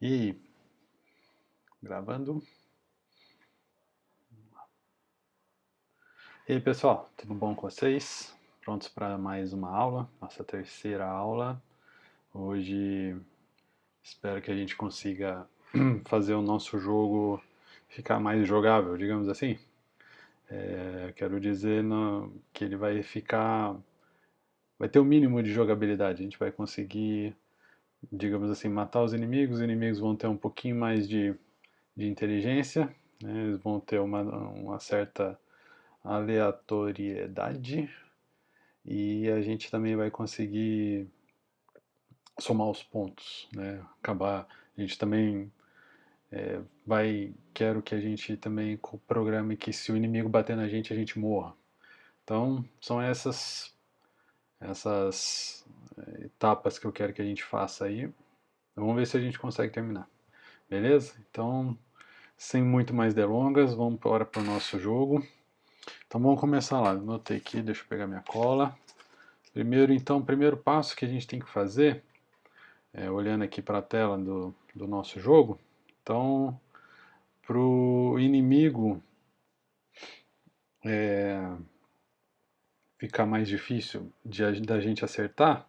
E gravando. E aí pessoal, tudo bom com vocês? Prontos para mais uma aula, nossa terceira aula. Hoje espero que a gente consiga fazer o nosso jogo ficar mais jogável, digamos assim. Quero dizer que ele vai ter o mínimo de jogabilidade. A gente vai conseguir, digamos assim, matar os inimigos vão ter um pouquinho mais de inteligência, né? Eles vão ter uma certa aleatoriedade e a gente também vai conseguir somar os pontos, né? Acabar, a gente também quero que a gente também programe que se o inimigo bater na gente, a gente morra. Então, são essas etapas que eu quero que a gente faça aí. Vamos ver se a gente consegue terminar. Beleza? Então, sem muito mais delongas, vamos para o nosso jogo. Então vamos começar lá. Anotei aqui, deixa eu pegar minha cola. O primeiro passo que a gente tem que fazer, olhando aqui para a tela do nosso jogo, então, para o inimigo ficar mais difícil da gente acertar,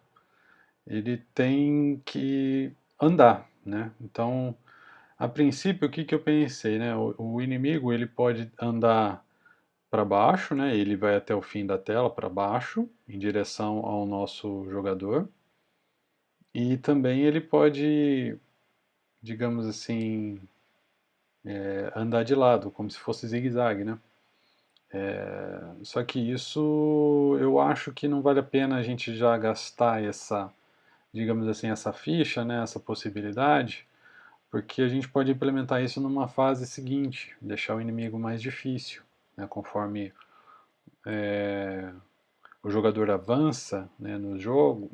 ele tem que andar, né? Então, a princípio, o que eu pensei, né? O inimigo ele pode andar para baixo, né? Ele vai até o fim da tela para baixo, em direção ao nosso jogador. E também ele pode, digamos assim, andar de lado, como se fosse zigue-zague, né? Só que isso eu acho que não vale a pena a gente já gastar digamos assim, essa ficha, né, essa possibilidade, porque a gente pode implementar isso numa fase seguinte, deixar o inimigo mais difícil, né, conforme o jogador avança, né, no jogo,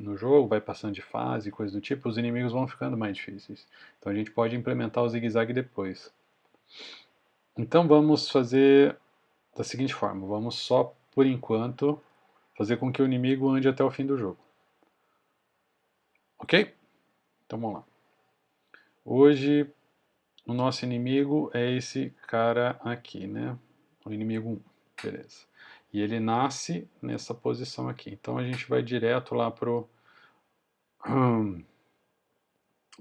vai passando de fase, coisa do tipo, os inimigos vão ficando mais difíceis. Então a gente pode implementar o zigue-zague depois. Então vamos fazer da seguinte forma, vamos só, por enquanto, fazer com que o inimigo ande até o fim do jogo. Ok? Então vamos lá. Hoje o nosso inimigo é esse cara aqui, né? O inimigo 1, beleza. E ele nasce nessa posição aqui. Então a gente vai direto lá para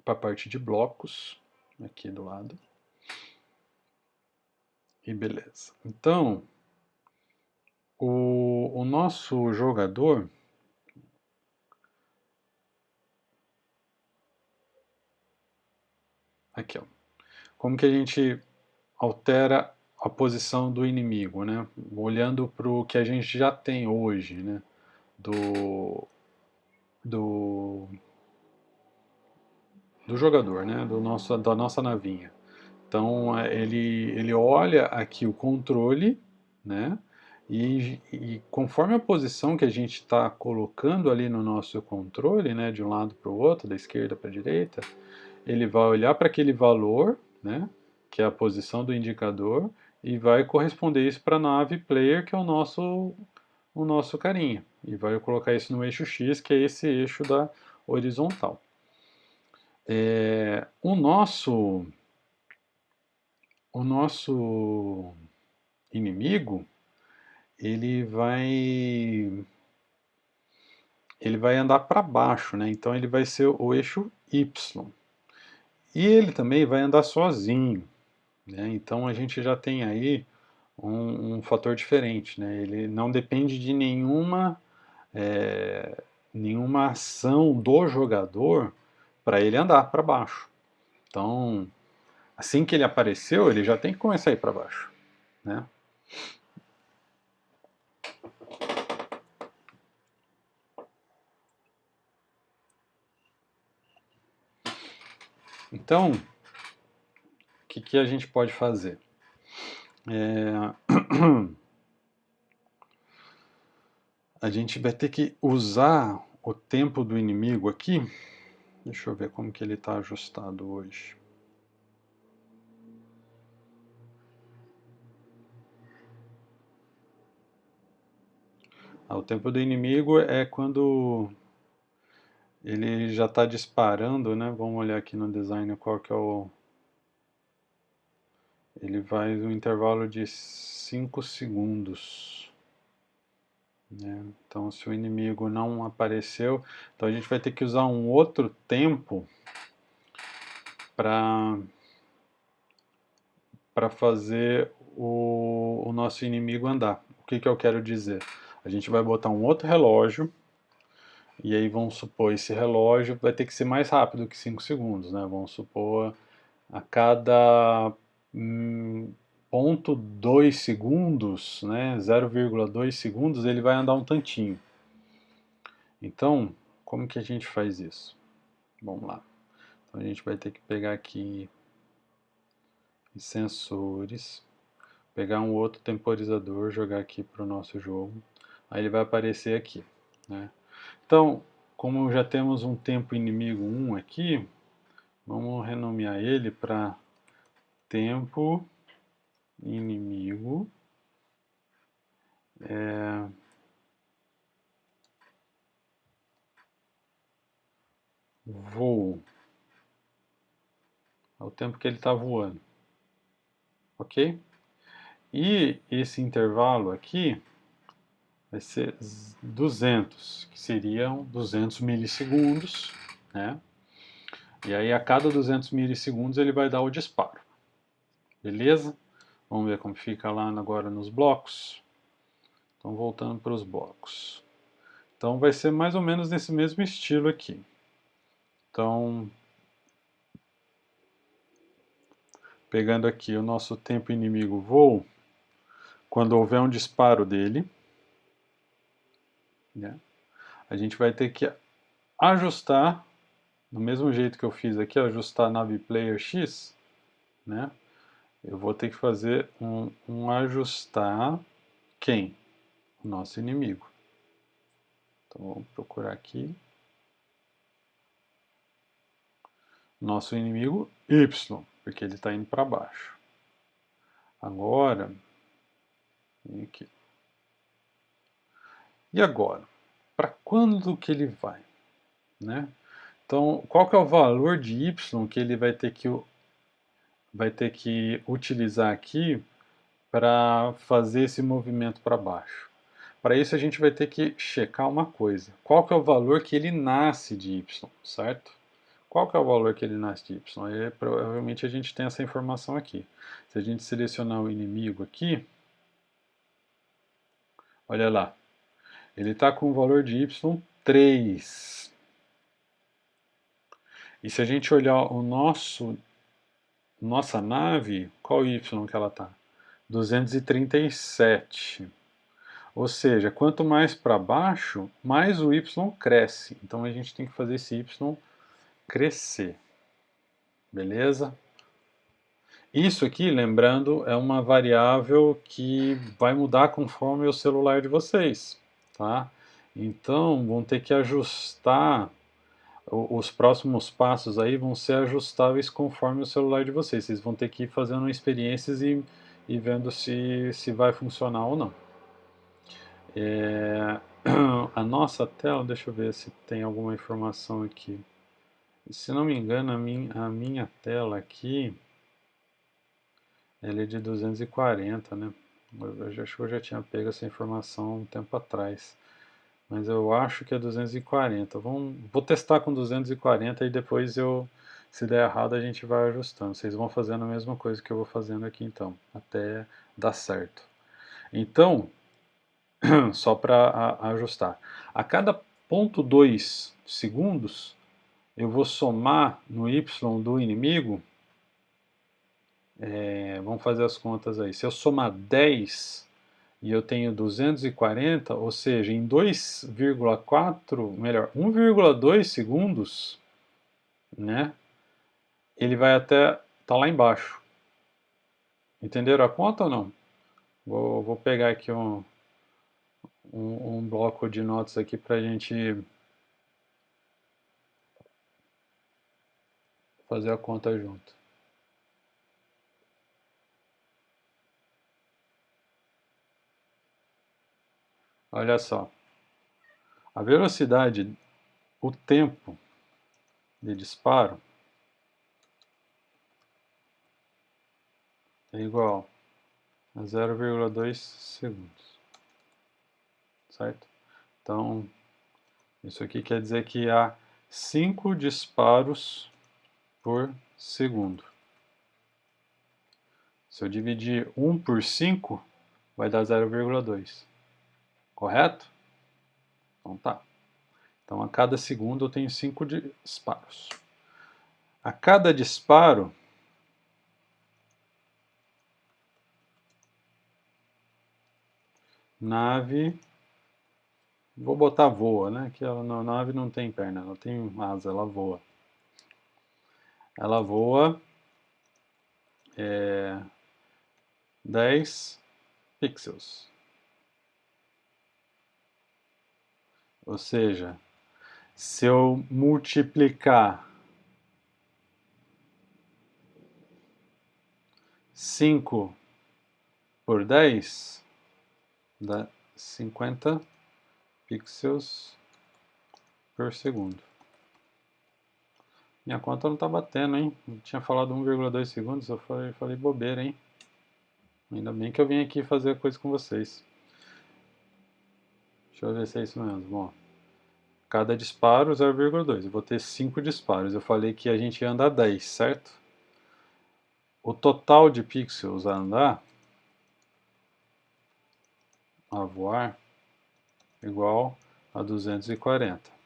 a parte de blocos, aqui do lado. E beleza. Então, o nosso jogador, aqui ó, como que a gente altera a posição do inimigo, né? Olhando para o que a gente já tem hoje, né? Do, do, do jogador, né? Da nossa navinha. Então ele olha aqui o controle, né? E conforme a posição que a gente está colocando ali no nosso controle, né, de um lado para o outro, da esquerda para a direita, ele vai olhar para aquele valor, né, que é a posição do indicador, e vai corresponder isso para a nave player, que é o nosso carinha. E vai colocar isso no eixo X, que é esse eixo da horizontal. O nosso inimigo, ele vai andar para baixo, né? Então ele vai ser o eixo Y. E ele também vai andar sozinho, né? Então a gente já tem aí um fator diferente, né? Ele não depende de nenhuma ação do jogador para ele andar para baixo. Então, assim que ele apareceu, ele já tem que começar a ir para baixo, né? Então, o que a gente pode fazer? A gente vai ter que usar o tempo do inimigo aqui. Deixa eu ver como que ele está ajustado hoje. O tempo do inimigo é quando ele já está disparando, né? Vamos olhar aqui no design qual que é o... Ele vai no intervalo de 5 segundos. Né? Então, se o inimigo não apareceu, então a gente vai ter que usar um outro tempo para fazer o nosso inimigo andar. O que eu quero dizer? A gente vai botar um outro relógio, e aí vamos supor, esse relógio vai ter que ser mais rápido que 5 segundos, né? Vamos supor, a cada 0,2 segundos, né? 0,2 segundos, ele vai andar um tantinho. Então, como que a gente faz isso? Vamos lá. Então a gente vai ter que pegar aqui em sensores, pegar um outro temporizador, jogar aqui para o nosso jogo. Aí ele vai aparecer aqui, né? Então, como já temos um tempo inimigo 1 aqui, vamos renomear ele para tempo inimigo voo. É o tempo que ele está voando, ok? E esse intervalo aqui vai ser 200, que seriam 200 milissegundos, né? E aí a cada 200 milissegundos ele vai dar o disparo, beleza? Vamos ver como fica lá agora nos blocos. Então voltando para os blocos. Então vai ser mais ou menos nesse mesmo estilo aqui. Então, pegando aqui o nosso tempo inimigo voo, quando houver um disparo dele, né, a gente vai ter que ajustar, do mesmo jeito que eu fiz aqui, ajustar nave player X, né, eu vou ter que fazer um ajustar quem? O nosso inimigo. Então vamos procurar aqui. Nosso inimigo Y, porque ele está indo para baixo. Agora, aqui. E agora? Para quando que ele vai? Né? Então, qual que é o valor de y que ele vai ter que utilizar aqui para fazer esse movimento para baixo? Para isso a gente vai ter que checar uma coisa. Qual que é o valor que ele nasce de y, certo? Qual que é o valor que ele nasce de y? E, provavelmente a gente tem essa informação aqui. Se a gente selecionar o inimigo aqui, olha lá, ele está com o valor de y 3. E se a gente olhar o nossa nave, qual y que ela está? 237. Ou seja, quanto mais para baixo, mais o y cresce. Então a gente tem que fazer esse y crescer. Beleza? Isso aqui, lembrando, é uma variável que vai mudar conforme o celular de vocês, tá? Então, vão ter que ajustar, os próximos passos aí vão ser ajustáveis conforme o celular de vocês. Vocês vão ter que ir fazendo experiências e vendo se vai funcionar ou não. A nossa tela, deixa eu ver se tem alguma informação aqui. Se não me engano, a minha tela aqui, ela é de 240, né? Eu acho que eu já tinha pego essa informação um tempo atrás. Mas eu acho que é 240. Vou testar com 240 e depois se der errado, a gente vai ajustando. Vocês vão fazendo a mesma coisa que eu vou fazendo aqui então, até dar certo. Então, só para ajustar. A cada 0,2 segundos, eu vou somar no y do inimigo. Vamos fazer as contas aí. Se eu somar 10 e eu tenho 240, ou seja, em 2,4, melhor, 1,2 segundos, né, ele vai até tá lá embaixo. Entenderam a conta ou não? Vou pegar aqui um bloco de notas aqui para a gente fazer a conta junto. Olha só, a velocidade o tempo de disparo é igual a 0,2 segundos, certo? Então, isso aqui quer dizer que há 5 disparos por segundo. Se eu dividir 1 por 5, vai dar 0,2. Correto? Então tá. Então a cada segundo eu tenho 5 disparos. A cada disparo, nave, vou botar voa, né? Que a nave não tem perna, ela tem asa, ela voa. Ela voa 10 pixels. Ou seja, se eu multiplicar 5 por 10, dá 50 pixels por segundo. Minha conta não tá batendo, hein? Eu tinha falado 1,2 segundos, eu falei bobeira, hein? Ainda bem que eu vim aqui fazer a coisa com vocês. Deixa eu ver se é isso mesmo. Bom, cada disparo 0,2. Eu vou ter 5 disparos. Eu falei que a gente ia andar 10, certo? O total de pixels a andar, a voar, igual a 240.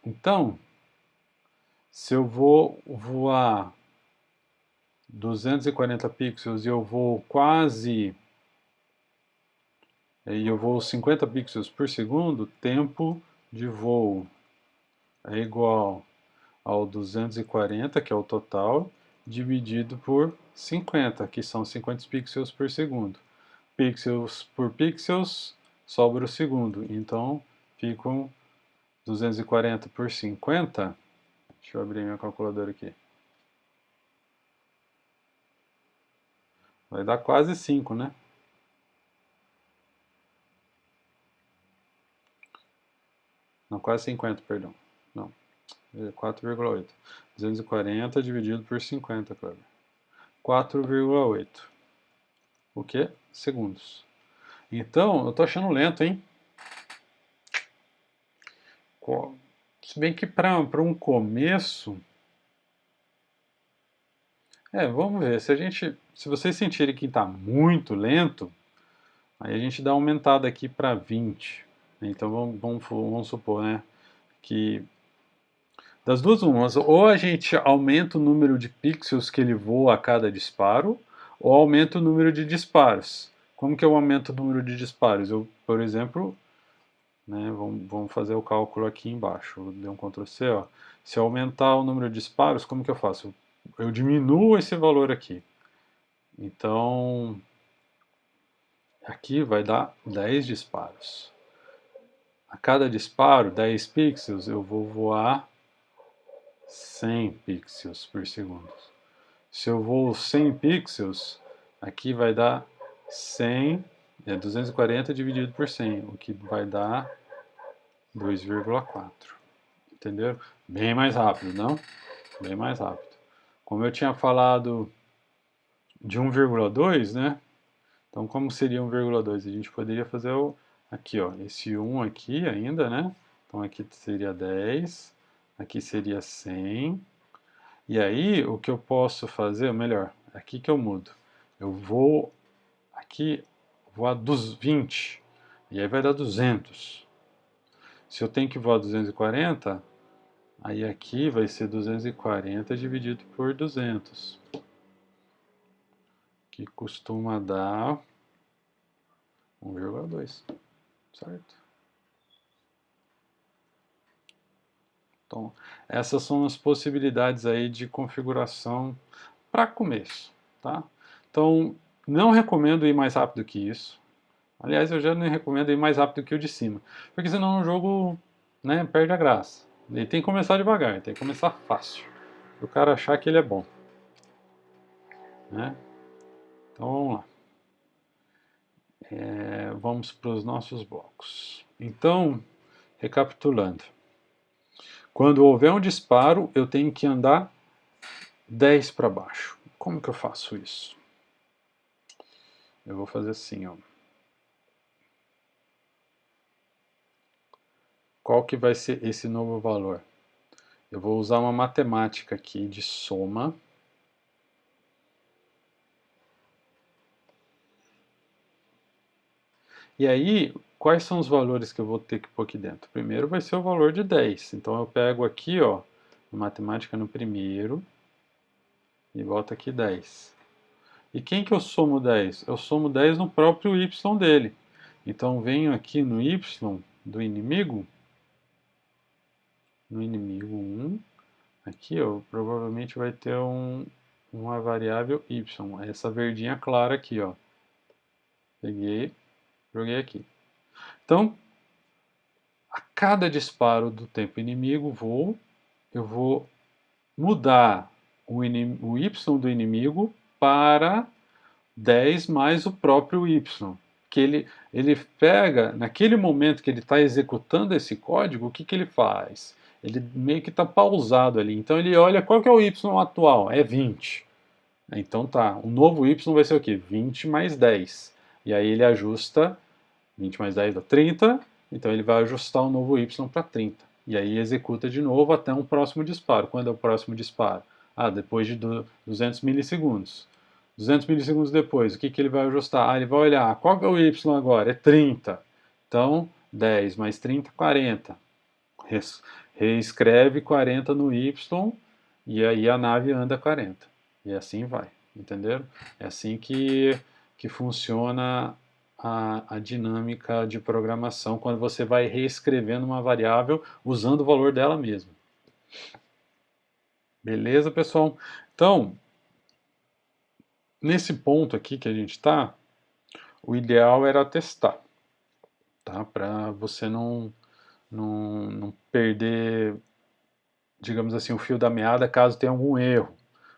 Então, se eu vou voar 240 pixels e eu vou 50 pixels por segundo, tempo de voo é igual ao 240, que é o total, dividido por 50, que são 50 pixels por segundo. Pixels por pixels, sobra o segundo. Então, ficam 240 por 50. Deixa eu abrir minha calculadora aqui. Vai dar quase 5, né? Não, quase 50, perdão. Não, 4,8. 240 dividido por 50, Cleber. 4,8. O que? Segundos. Então, eu tô achando lento, hein? Se bem que para um começo... vamos ver. Se vocês sentirem que está muito lento, aí a gente dá uma aumentada aqui para 20. Então vamos supor, né, que das duas umas, ou a gente aumenta o número de pixels que ele voa a cada disparo, ou aumenta o número de disparos. Como que eu aumento o número de disparos? Eu, por exemplo, né, vamos fazer o cálculo aqui embaixo. Dei um Ctrl C, ó. Se eu aumentar o número de disparos, como que eu faço? Eu diminuo esse valor aqui. Então, aqui vai dar 10 disparos. A cada disparo, 10 pixels, eu vou voar 100 pixels por segundo. Se eu vou 100 pixels, aqui vai dar 100, 240 dividido por 100, o que vai dar 2,4. Entenderam? Bem mais rápido, não? Bem mais rápido. Como eu tinha falado de 1,2, né? Então, como seria 1,2? A gente poderia fazer aqui, ó, esse 1 aqui ainda, né? Então, aqui seria 10, aqui seria 100. E aí, o que eu posso fazer, ou melhor, aqui que eu mudo. Eu vou aqui, voar dos 20, e aí vai dar 200. Se eu tenho que voar 240, aí aqui vai ser 240 dividido por 200, que costuma dar 1,2, certo? Então, essas são as possibilidades aí de configuração para começo, tá? Então, não recomendo ir mais rápido que isso. Aliás, eu já não recomendo ir mais rápido que o de cima, porque senão o jogo, né, perde a graça. Ele tem que começar devagar, tem que começar fácil, para o cara achar que ele é bom, né? Então, vamos lá. Vamos para os nossos blocos. Então, recapitulando. Quando houver um disparo, eu tenho que andar 10 para baixo. Como que eu faço isso? Eu vou fazer assim, ó. Qual que vai ser esse novo valor? Eu vou usar uma matemática aqui de soma. E aí, quais são os valores que eu vou ter que pôr aqui dentro? Primeiro vai ser o valor de 10. Então eu pego aqui, ó, matemática no primeiro, e boto aqui 10. E quem que eu somo 10? Eu somo 10 no próprio y dele. Então venho aqui no y do inimigo, no inimigo 1, aqui ó, provavelmente vai ter uma variável y, essa verdinha clara aqui, ó. Peguei, joguei aqui. Então, a cada disparo do tempo inimigo eu vou mudar o y do inimigo para 10 mais o próprio y. Que ele pega, naquele momento que ele está executando esse código, o que, que ele faz? Ele meio que está pausado ali. Então ele olha qual que é o y atual, é 20. Então tá, o novo y vai ser o quê? 20 mais 10. E aí ele ajusta 20 mais 10 dá 30, então ele vai ajustar o novo y para 30. E aí executa de novo até um próximo disparo. Quando é o próximo disparo? Ah, depois de 200 milissegundos. 200 milissegundos depois, o que, que ele vai ajustar? Ah, ele vai olhar, qual que é o y agora? É 30. Então, 10 mais 30, 40. Reescreve 40 no y e aí a nave anda 40. E assim vai, entenderam? É assim que funciona a dinâmica de programação quando você vai reescrevendo uma variável usando o valor dela mesma. Beleza, pessoal? Então, nesse ponto aqui que a gente está, o ideal era testar, tá? Para você não perder, digamos assim, o fio da meada caso tenha algum erro.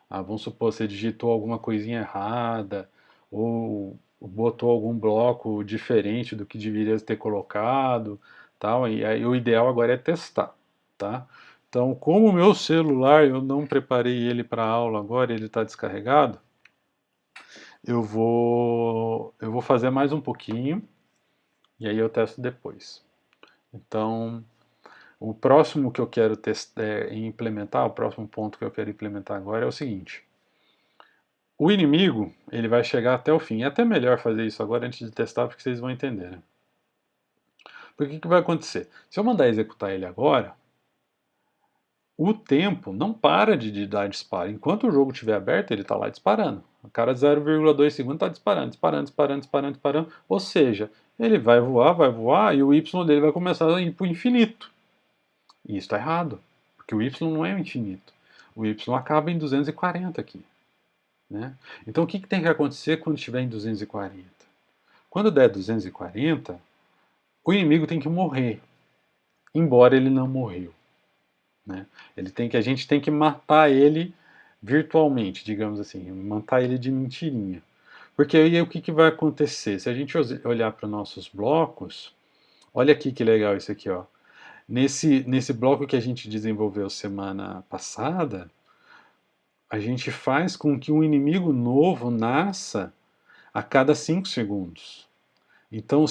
Ah, vamos supor, você digitou alguma coisinha errada, ou botou algum bloco diferente do que deveria ter colocado, tal, e aí o ideal agora é testar, tá? Então, como o meu celular, eu não preparei ele para aula agora, ele está descarregado, eu vou fazer mais um pouquinho, e aí eu testo depois. Então, o próximo que eu quero implementar, o próximo ponto que eu quero implementar agora é o seguinte. O inimigo, ele vai chegar até o fim. É até melhor fazer isso agora antes de testar, porque vocês vão entender, né? Porque o que vai acontecer? Se eu mandar executar ele agora, o tempo não para de dar disparo. Enquanto o jogo estiver aberto, ele está lá disparando. A cada 0,2 segundos está disparando, disparando, disparando, disparando, disparando. Ou seja, ele vai voar, e o Y dele vai começar a ir para o infinito. E isso está errado, porque o Y não é o infinito. O Y acaba em 240 aqui. Né? Então o que tem que acontecer quando estiver em 240? Quando der 240, o inimigo tem que morrer, embora ele não morreu. Né? A gente tem que matar ele virtualmente, digamos assim, matar ele de mentirinha. Porque aí o que vai acontecer? Se a gente olhar para os nossos blocos, olha aqui que legal isso aqui, ó. Nesse bloco que a gente desenvolveu semana passada, a gente faz com que um inimigo novo nasça a cada 5 segundos. Então,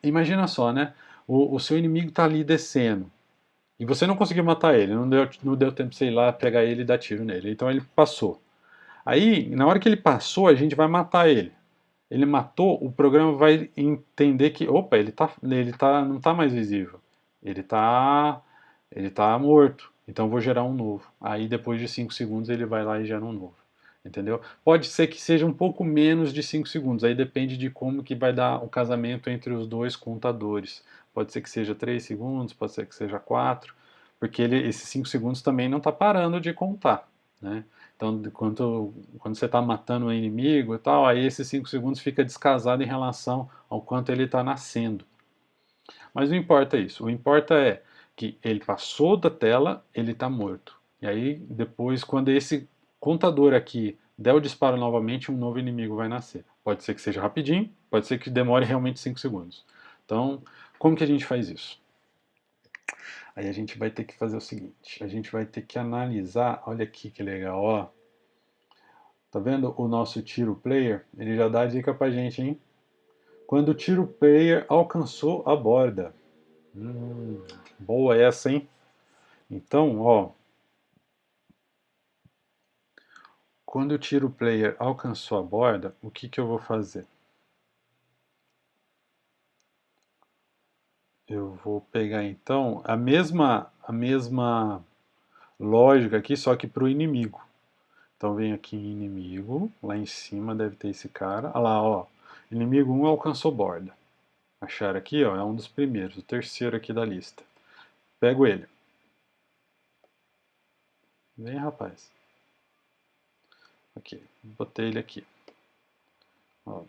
imagina só, né? O seu inimigo está ali descendo e você não conseguiu matar ele, não deu tempo de você ir lá pegar ele e dar tiro nele. Então ele passou. Aí, na hora que ele passou, a gente vai matar ele. Ele matou, o programa vai entender que, opa, não está mais visível. Ele tá morto. Então eu vou gerar um novo. Aí depois de 5 segundos ele vai lá e gera um novo. Entendeu? Pode ser que seja um pouco menos de 5 segundos, aí depende de como que vai dar o casamento entre os dois contadores. Pode ser que seja 3 segundos, pode ser que seja 4, porque esses 5 segundos também não está parando de contar. Né? Então, quando você está matando um inimigo e tal, aí esses 5 segundos fica descasado em relação ao quanto ele está nascendo. Mas não importa isso, o importa é que ele passou da tela, ele está morto. E aí, depois, quando esse contador aqui der o disparo novamente, um novo inimigo vai nascer. Pode ser que seja rapidinho, Pode ser que demore realmente 5 segundos. Então, como que a gente faz isso? Aí a gente vai ter que fazer o seguinte, a gente vai ter que analisar, olha aqui que legal, ó. Tá vendo o nosso tiro player? Ele já dá a dica pra gente, hein? Quando o tiro player alcançou a borda. Boa essa, hein? Então, ó, quando o tiro player alcançou a borda, o que que eu vou fazer? Eu vou pegar então a mesma lógica aqui, só que para o inimigo. Então vem aqui em inimigo, lá em cima deve ter esse cara. Olha lá, ó. Inimigo 1 alcançou borda. Achar aqui, ó, é um dos primeiros, o terceiro aqui da lista. Pego ele. Vem, rapaz. Aqui, botei ele aqui. Ó,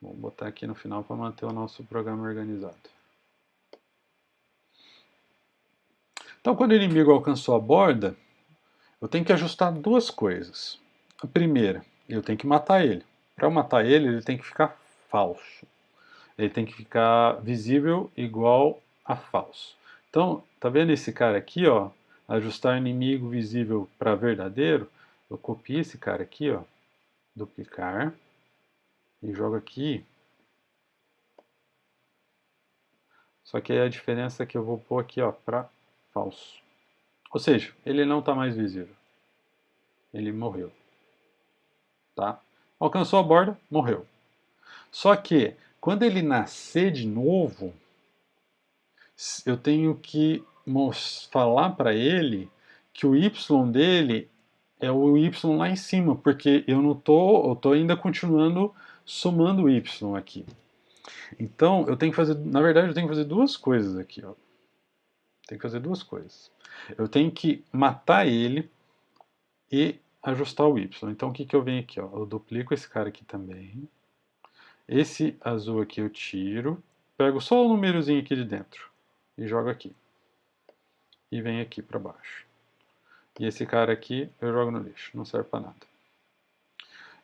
vou botar aqui no final para manter o nosso programa organizado. Então, quando o inimigo alcançou a borda, eu tenho que ajustar duas coisas. A primeira, eu tenho que matar ele. Para eu matar ele, ele tem que ficar falso. Ele tem que ficar visível igual a falso. Então, tá vendo esse cara aqui, ó? Ajustar inimigo visível para verdadeiro. Eu copio esse cara aqui, ó. Duplicar. E jogo aqui. Só que aí a diferença é que eu vou pôr aqui, ó, para falso. Ou seja, ele não está mais visível. Ele morreu. Tá? Alcançou a borda, morreu. Só que, quando ele nascer de novo, eu tenho que falar para ele que o y dele é o y lá em cima, porque eu tô ainda continuando somando o y aqui. Então, eu tenho que fazer, na verdade, eu tenho que fazer duas coisas aqui, ó. Tem que fazer duas coisas. Eu tenho que matar ele e ajustar o y. Então, o que que eu venho aqui, ó? Eu duplico esse cara aqui também. Esse azul aqui eu tiro, pego só o númerozinho aqui de dentro e jogo aqui. E venho aqui para baixo. E esse cara aqui eu jogo no lixo, não serve para nada.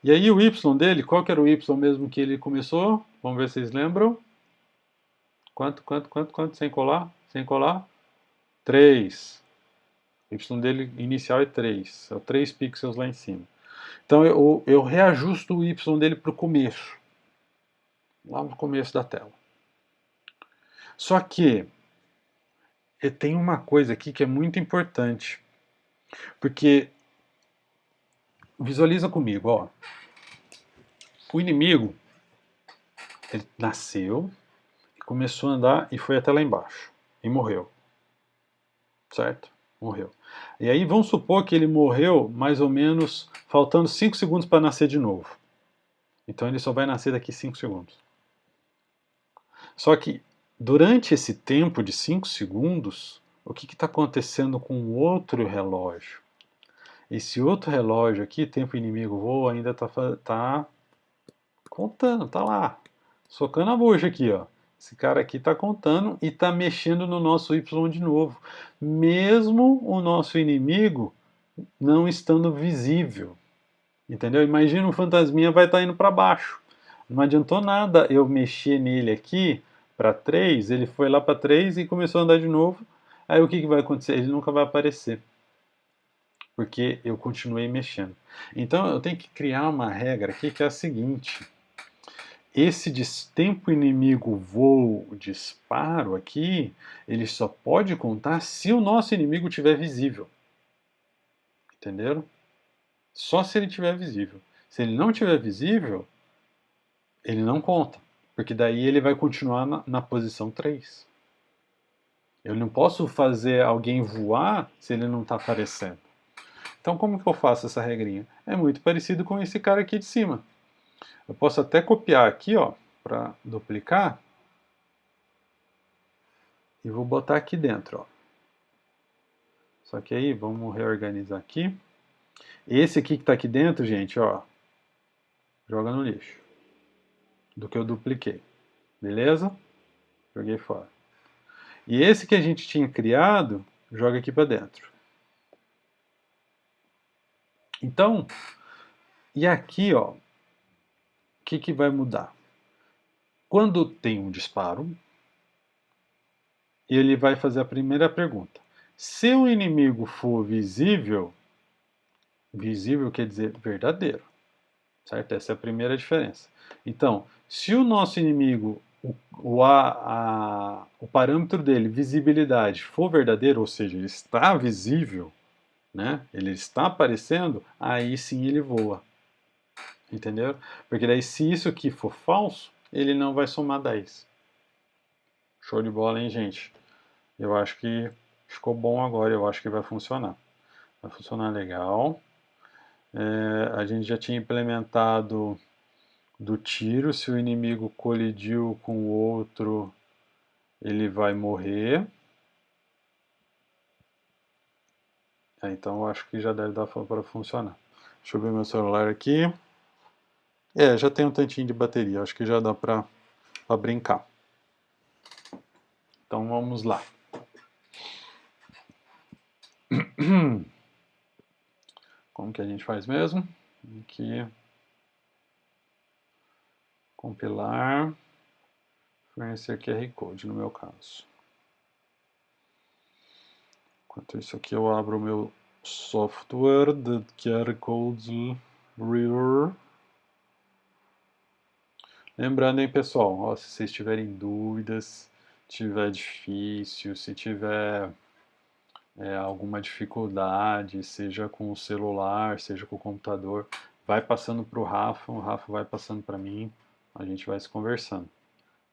E aí o y dele, qual que era o y mesmo que ele começou? Vamos ver se vocês lembram. Quanto? Sem colar? Sem colar? 3. O y dele inicial é 3. É 3 pixels lá em cima. Então eu reajusto o y dele para o começo. Lá no começo da tela. Só que tem uma coisa aqui que é muito importante. Porque visualiza comigo, ó. O inimigo, ele nasceu, começou a andar e foi até lá embaixo. E morreu. Certo? Morreu. E aí vamos supor que ele morreu mais ou menos faltando 5 segundos para nascer de novo. Então ele só vai nascer daqui 5 segundos. Só que durante esse tempo de 5 segundos, o que está acontecendo com o outro relógio? Esse outro relógio aqui, tempo inimigo voa, ainda tá contando, tá lá. Socando a bucha aqui, ó. Esse cara aqui está contando e está mexendo no nosso Y de novo. Mesmo o nosso inimigo não estando visível. Entendeu? Imagina um fantasminha vai estar indo para baixo. Não adiantou nada eu mexer nele aqui para 3, ele foi lá para 3 e começou a andar de novo. Aí o que, que vai acontecer? Ele nunca vai aparecer. Porque eu continuei mexendo. Então eu tenho que criar uma regra aqui que é a seguinte. Esse tempo inimigo voo disparo aqui, ele só pode contar se o nosso inimigo estiver visível. Entenderam? Só se ele estiver visível. Se ele não estiver visível, ele não conta. Porque daí ele vai continuar na posição 3. Eu não posso fazer alguém voar se ele não está aparecendo. Então como que eu faço essa regrinha? É muito parecido com esse cara aqui de cima. Eu posso até copiar aqui, ó, para duplicar. E vou botar aqui dentro, ó. Só que aí, vamos reorganizar aqui. Esse aqui que está aqui dentro, gente, ó, joga no lixo. Do que eu dupliquei. Beleza? Joguei fora. E esse que a gente tinha criado, joga aqui para dentro. Então, e aqui, ó, o que, que vai mudar? Quando tem um disparo, ele vai fazer a primeira pergunta. Se o inimigo for visível, visível quer dizer verdadeiro, certo? Essa é a primeira diferença. Então, se o nosso inimigo, o parâmetro dele, visibilidade, for verdadeiro, ou seja, ele está visível, né? Ele está aparecendo, aí sim ele voa. Entendeu? Porque daí se isso aqui for falso, ele não vai somar 10. Show de bola, hein, gente? Eu acho que ficou bom agora, eu acho que vai funcionar. Vai funcionar legal. A gente já tinha implementado do tiro, se o inimigo colidiu com o outro, ele vai morrer. Então eu acho que já deve dar para funcionar. Deixa eu ver meu celular aqui. Já tem um tantinho de bateria, acho que já dá para brincar. Então vamos lá. Como que a gente faz mesmo? Aqui, compilar, fornecer QR Code no meu caso. Enquanto isso aqui eu abro o meu software de QR Codes Reader. Lembrando, hein, pessoal, ó, se vocês tiverem dúvidas, tiver difícil, se tiver alguma dificuldade, seja com o celular, seja com o computador, vai passando para o Rafa vai passando para mim, a gente vai se conversando,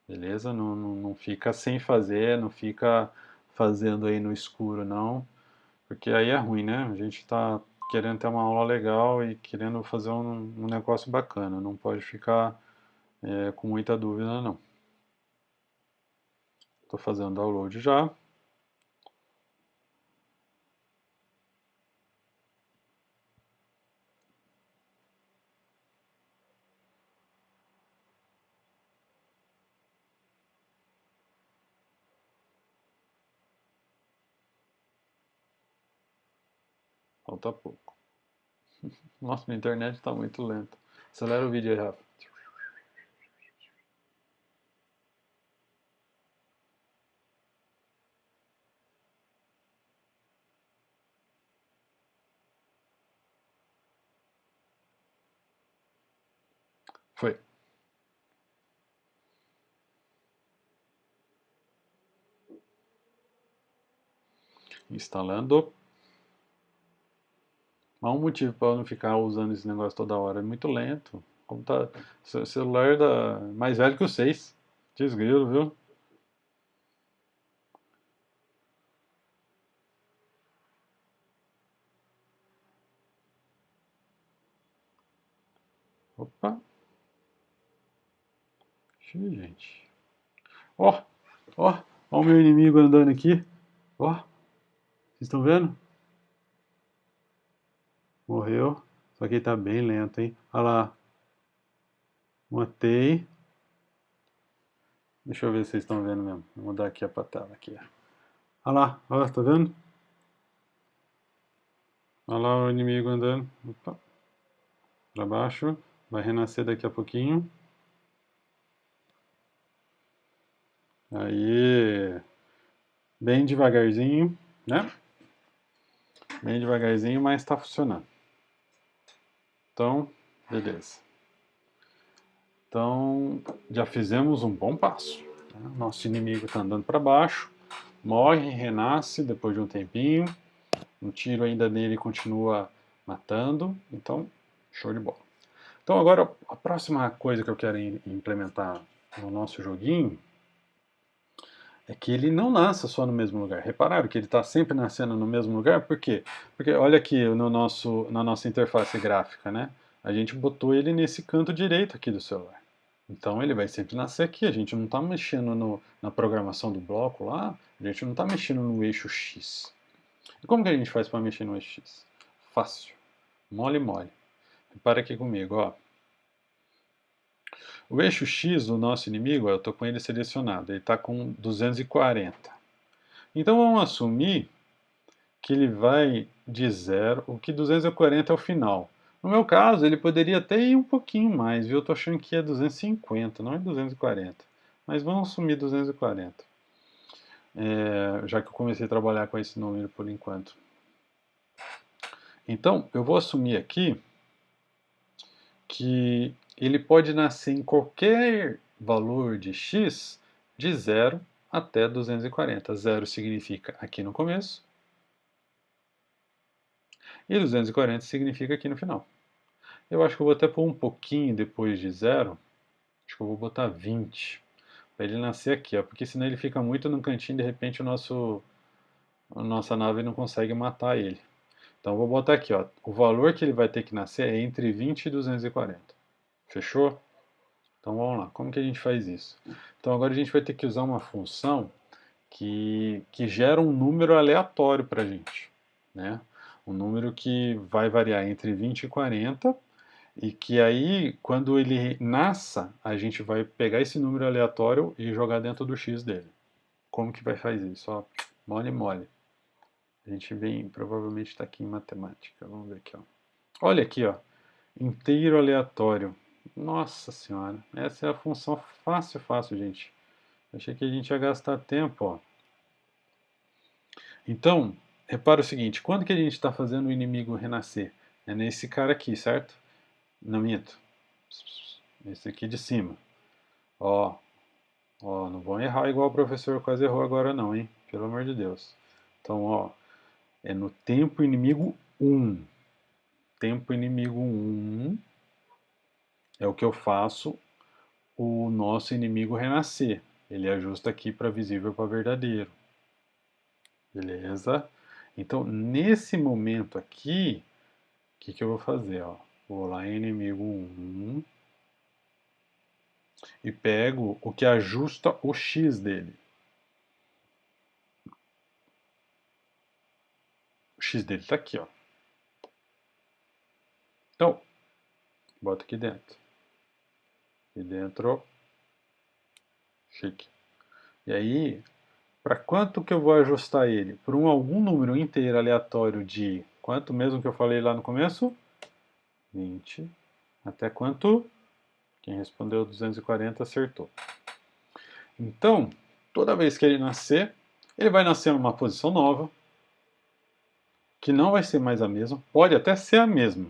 beleza? Não fica sem fazer, não fica fazendo aí no escuro, não, porque aí é ruim, né? A gente está querendo ter uma aula legal e querendo fazer um negócio bacana, não pode ficar com muita dúvida, não. Estou fazendo download já. Falta pouco. Nossa, minha internet está muito lenta. Acelera o vídeo aí, Rafa. Foi. Instalando. Há um motivo para eu não ficar usando esse negócio toda hora. É muito lento. Como tá... celular mais velho que o 6. Desgrilo, viu? Opa. Xiii, gente. Ó, ó. Ó o meu inimigo andando aqui. Ó. Vocês estão vendo? Morreu. Só que ele tá bem lento, hein? Olha lá. Matei. Deixa eu ver se vocês estão vendo mesmo. Vou mudar aqui a tela aqui. Olha lá. Ó, tá vendo? Olha lá o inimigo andando. Opa. Para baixo. Vai renascer daqui a pouquinho. Aí. Bem devagarzinho, né? Bem devagarzinho, mas está funcionando. Então, beleza. Então, já fizemos um bom passo. Né? Nosso inimigo está andando para baixo, morre, renasce depois de um tempinho. Um tiro ainda nele continua matando. Então, show de bola. Então, agora a próxima coisa que eu quero implementar no nosso joguinho é que ele não nasce só no mesmo lugar. Repararam que ele está sempre nascendo no mesmo lugar? Por quê? Porque olha aqui na nossa interface gráfica, né? A gente botou ele nesse canto direito aqui do celular. Então ele vai sempre nascer aqui. A gente não está mexendo na programação do bloco lá, a gente não está mexendo no eixo X. E como que a gente faz para mexer no eixo X? Fácil. Mole, mole. Repara aqui comigo, ó. O eixo X do nosso inimigo, eu estou com ele selecionado, ele está com 240. Então vamos assumir que ele vai de 0, o que 240 é o final. No meu caso, ele poderia até ir um pouquinho mais, viu? Eu estou achando que é 250, não é 240. Mas vamos assumir 240. Já que eu comecei a trabalhar com esse número por enquanto. Então, eu vou assumir aqui que ele pode nascer em qualquer valor de x de 0 até 240. 0 significa aqui no começo e 240 significa aqui no final. Eu acho que eu vou até pôr um pouquinho depois de 0. Acho que eu vou botar 20 para ele nascer aqui, ó, porque senão ele fica muito no cantinho e de repente a nossa nave não consegue matar ele. Então eu vou botar aqui, ó, o valor que ele vai ter que nascer é entre 20 e 240. Fechou? Então vamos lá, como que a gente faz isso? Então agora a gente vai ter que usar uma função que gera um número aleatório para a gente, né? Um número que vai variar entre 20 e 40 e que aí, quando ele nasça, a gente vai pegar esse número aleatório e jogar dentro do x dele. Como que vai fazer isso? Ó, mole, mole. A gente vem, provavelmente está aqui em matemática. Vamos ver aqui, ó. Olha aqui, ó. Inteiro aleatório. Nossa senhora, essa é a função fácil, fácil, gente. Achei que a gente ia gastar tempo, ó. Então, repara o seguinte, quando que a gente está fazendo o inimigo renascer? É nesse cara aqui, certo? Não minto. Esse aqui de cima. Ó, ó, não vão errar igual o professor quase errou agora não, hein? Pelo amor de Deus. Então, ó, é no tempo inimigo 1. Tempo inimigo 1 é o que eu faço o nosso inimigo renascer. Ele ajusta aqui para visível para verdadeiro. Beleza? Então, nesse momento aqui, o que eu vou fazer? Ó? Vou lá em inimigo 1 e pego o que ajusta o x dele. O x dele está aqui, ó. Então, bota aqui dentro. Aqui dentro, chique. E aí, para quanto que eu vou ajustar ele? Por algum número inteiro aleatório de quanto mesmo que eu falei lá no começo? 20. Até quanto? Quem respondeu 240 acertou. Então, toda vez que ele nascer, ele vai nascer numa posição nova, que não vai ser mais a mesma, pode até ser a mesma,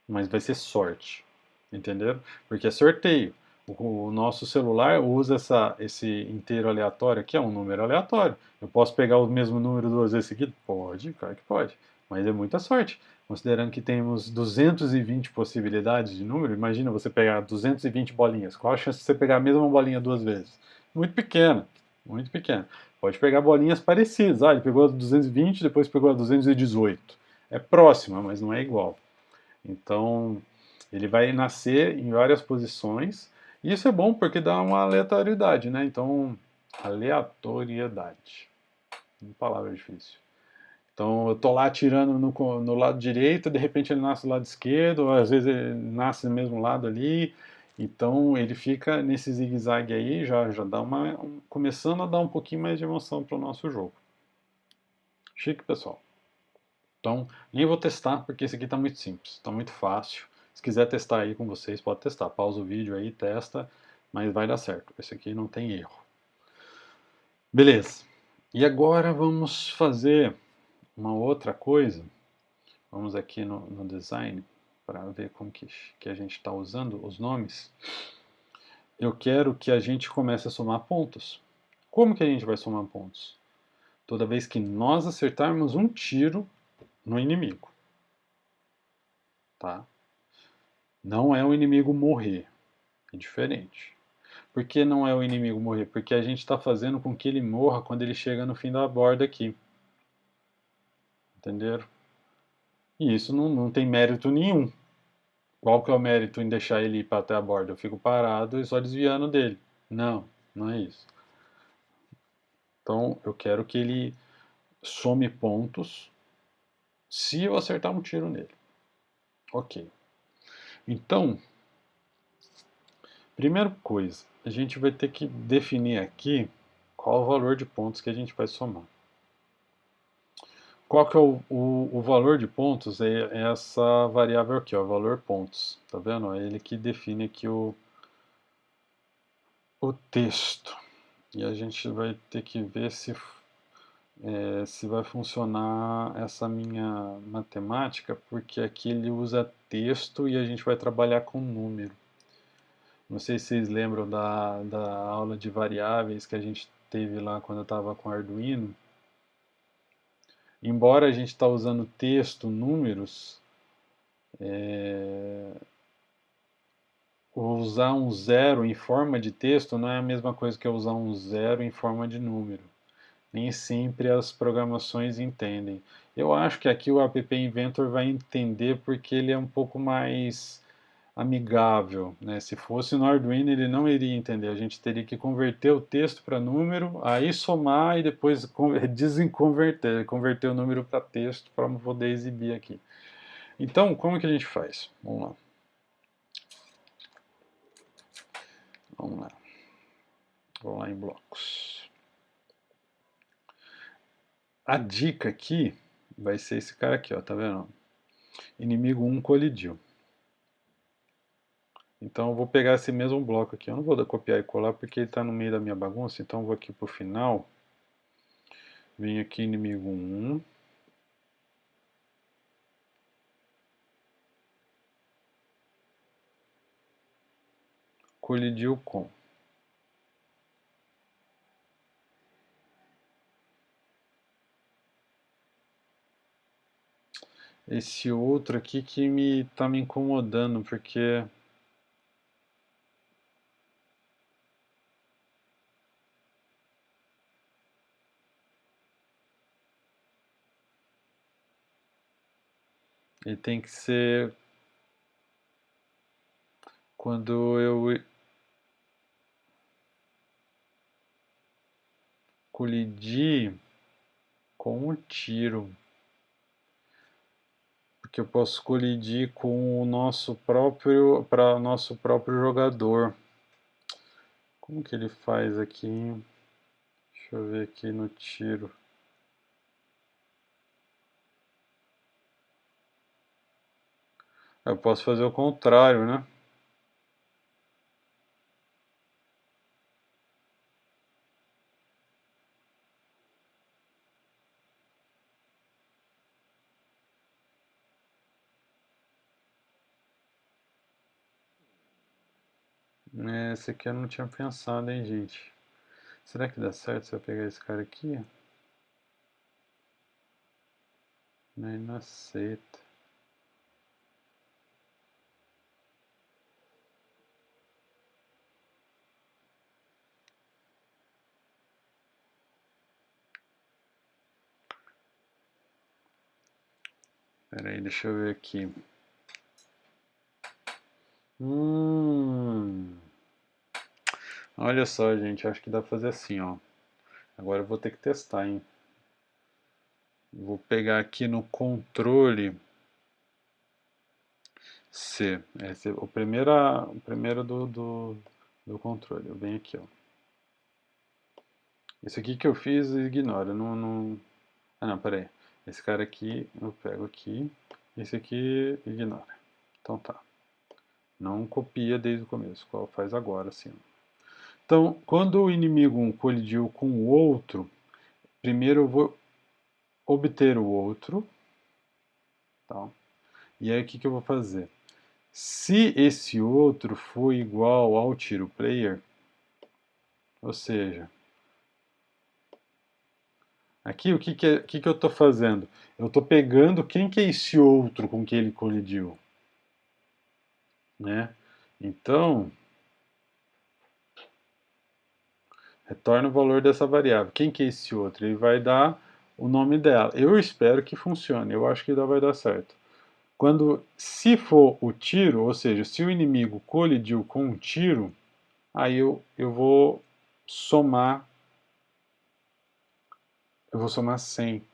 mas vai ser sorte, entenderam? Porque é sorteio. O nosso celular usa esse inteiro aleatório aqui, é um número aleatório. Eu posso pegar o mesmo número duas vezes seguidas? Pode, claro que pode, mas é muita sorte. Considerando que temos 220 possibilidades de número, imagina você pegar 220 bolinhas. Qual a chance de você pegar a mesma bolinha duas vezes? Muito pequena, muito pequena. Pode pegar bolinhas parecidas. Ah, ele pegou a 220, depois pegou a 218. É próxima, mas não é igual. Então, ele vai nascer em várias posições. E isso é bom porque dá uma aleatoriedade, né? Então, aleatoriedade. Uma palavra difícil. Então, eu tô lá atirando no lado direito, de repente ele nasce do lado esquerdo, ou às vezes ele nasce no mesmo lado ali. Então, ele fica nesse zigue-zague aí, já dá começando a dar um pouquinho mais de emoção para o nosso jogo. Chique, pessoal. Então, nem vou testar, porque esse aqui está muito simples, está muito fácil. Se quiser testar aí com vocês, pode testar. Pausa o vídeo aí, testa, mas vai dar certo. Esse aqui não tem erro. Beleza. E agora vamos fazer uma outra coisa. Vamos aqui no design para ver como que a gente está usando os nomes. Eu quero que a gente comece a somar pontos. Como que a gente vai somar pontos? Toda vez que nós acertarmos um tiro no inimigo. Tá? Não é o inimigo morrer. É diferente. Por que não é o inimigo morrer? Porque a gente está fazendo com que ele morra quando ele chega no fim da borda aqui. Entenderam? E isso não tem mérito nenhum. Qual que é o mérito em deixar ele ir para até a borda? Eu fico parado e só desviando dele. Não, não é isso. Então eu quero que ele some pontos se eu acertar um tiro nele. Ok. Então, primeira coisa, a gente vai ter que definir aqui qual o valor de pontos que a gente vai somar. Qual que é o valor de pontos? É essa variável aqui, ó, valor pontos. Tá vendo? É ele que define aqui o o texto. E a gente vai ter que ver se vai funcionar essa minha matemática, porque aqui ele usa texto e a gente vai trabalhar com número. Não sei se vocês lembram da aula de variáveis que a gente teve lá quando eu estava com Arduino. Embora a gente está usando texto, números, usar um zero em forma de texto não é a mesma coisa que usar um zero em forma de número. Nem sempre as programações entendem. Eu acho que aqui o App Inventor vai entender porque ele é um pouco mais amigável, né? Se fosse no Arduino ele não iria entender. A gente teria que converter o texto para número, aí somar e depois converter o número para texto para poder exibir aqui. Então, como que a gente faz? Vamos lá. Vamos lá. Vamos lá em blocos. A dica aqui vai ser esse cara aqui, ó, tá vendo? Inimigo 1 colidiu. Então eu vou pegar esse mesmo bloco aqui. Eu não vou copiar e colar porque ele está no meio da minha bagunça. Então eu vou aqui para o final. Venho aqui inimigo 1. Colidiu com. Esse outro aqui que tá me incomodando porque ele tem que ser quando eu colidir com o tiro. Porque eu posso colidir com o nosso próprio jogador. Como que ele faz aqui? Deixa eu ver aqui no tiro. Eu posso fazer o contrário, né? Esse aqui eu não tinha pensado, hein, gente. Será que dá certo se eu pegar esse cara aqui? Não aceita. Pera aí, deixa eu ver aqui. Olha só, gente, acho que dá pra fazer assim, ó. Agora eu vou ter que testar, hein. Vou pegar aqui no controle C. Esse é o primeiro do controle. Eu venho aqui, ó. Esse aqui que eu fiz, ignora. Ah, não, pera aí. Esse cara aqui, eu pego aqui. Esse aqui, ignora. Então tá. Não copia desde o começo. Faz agora, assim. Então, quando o inimigo 1 colidiu com o outro, primeiro eu vou obter o outro. Tá? E aí o que eu vou fazer? Se esse outro for igual ao tiro player, ou seja, aqui o que eu estou fazendo? Eu estou pegando quem que é esse outro com que ele colidiu, né? Então, retorna o valor dessa variável. Quem que é esse outro? Ele vai dar o nome dela. Eu espero que funcione, eu acho que vai dar certo. Se for o tiro, ou seja, se o inimigo colidiu com um tiro, aí eu vou somar 100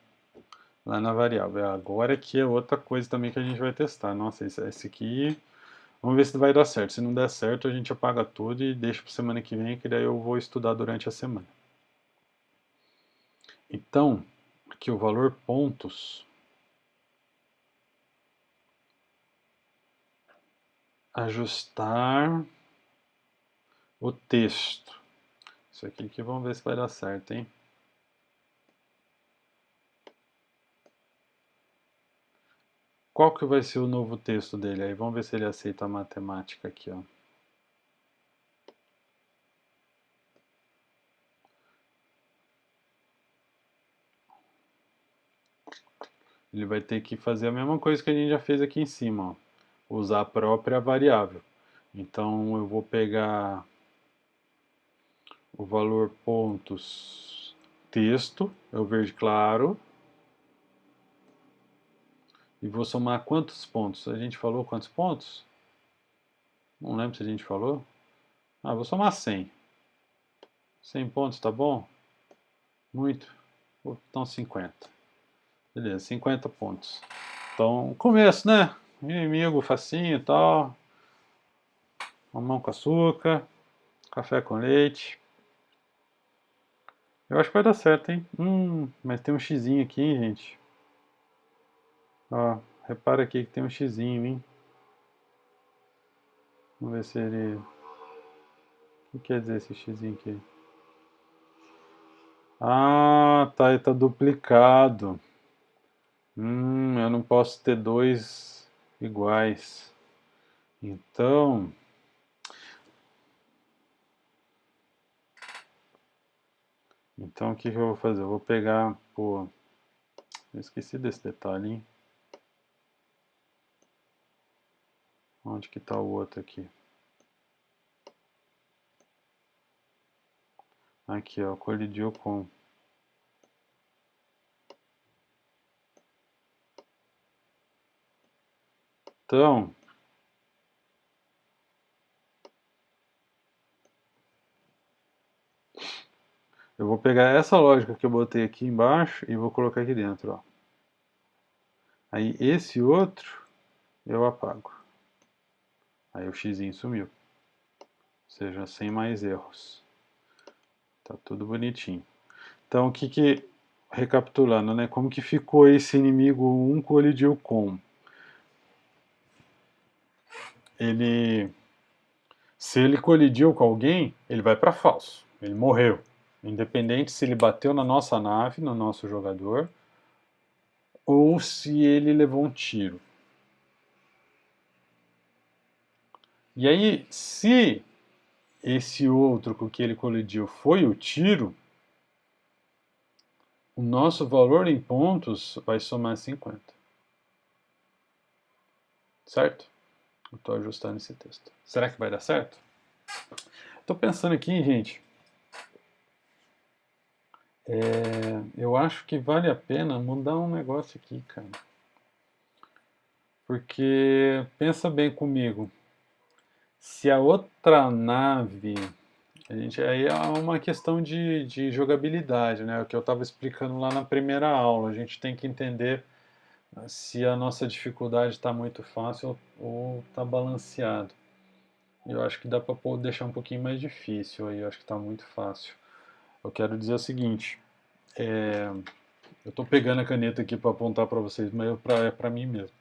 lá na variável. Agora que é outra coisa também que a gente vai testar. Nossa, esse aqui, vamos ver se vai dar certo. Se não der certo, a gente apaga tudo e deixa para semana que vem, que daí eu vou estudar durante a semana. Então, aqui o valor pontos, ajustar o texto. Isso aqui que vamos ver se vai dar certo, hein? Qual que vai ser o novo texto dele aí? Vamos ver se ele aceita a matemática aqui, ó. Ele vai ter que fazer a mesma coisa que a gente já fez aqui em cima, ó. Usar a própria variável. Então eu vou pegar o valor pontos texto, é o verde claro, e vou somar quantos pontos? A gente falou quantos pontos? Não lembro se a gente falou. Ah, vou somar 100. 100 pontos, tá bom? Muito. Então 50. Beleza, 50 pontos. Então, começo, né? Inimigo facinho e tal. Mamão com açúcar. Café com leite. Eu acho que vai dar certo, hein? Mas tem um xizinho aqui, hein, gente? Ó, repara aqui que tem um xizinho, hein? Vamos ver se ele... O que quer dizer esse xizinho aqui? Ah, tá, ele tá duplicado. Eu não posso ter dois iguais. Então... Então o que que eu vou fazer? Eu vou pegar... Pô, eu esqueci desse detalhe, hein? Onde que tá o outro aqui? Aqui, ó, colidiu com... Então, eu vou pegar essa lógica que eu botei aqui embaixo e vou colocar aqui dentro, ó. Aí esse outro eu apago. Aí o xizinho sumiu. Ou seja, sem mais erros. Tá tudo bonitinho. Então, o que que... Recapitulando, né? Como que ficou esse inimigo 1 colidiu com? Ele... Se ele colidiu com alguém, ele vai para falso. Ele morreu. Independente se ele bateu na nossa nave, no nosso jogador, ou se ele levou um tiro. E aí, se esse outro com que ele colidiu foi o tiro, o nosso valor em pontos vai somar 50. Certo? Eu estou ajustando esse texto. Será que vai dar certo? Estou pensando aqui, gente. Eu acho que vale a pena mudar um negócio aqui, cara. Porque, pensa bem comigo. Se a outra nave... aí é uma questão de jogabilidade, né? O que eu estava explicando lá na primeira aula. A gente tem que entender se a nossa dificuldade está muito fácil ou está balanceado. Eu acho que dá para deixar um pouquinho mais difícil aí, eu acho que está muito fácil. Eu quero dizer o seguinte, eu estou pegando a caneta aqui para apontar para vocês, mas é para mim mesmo.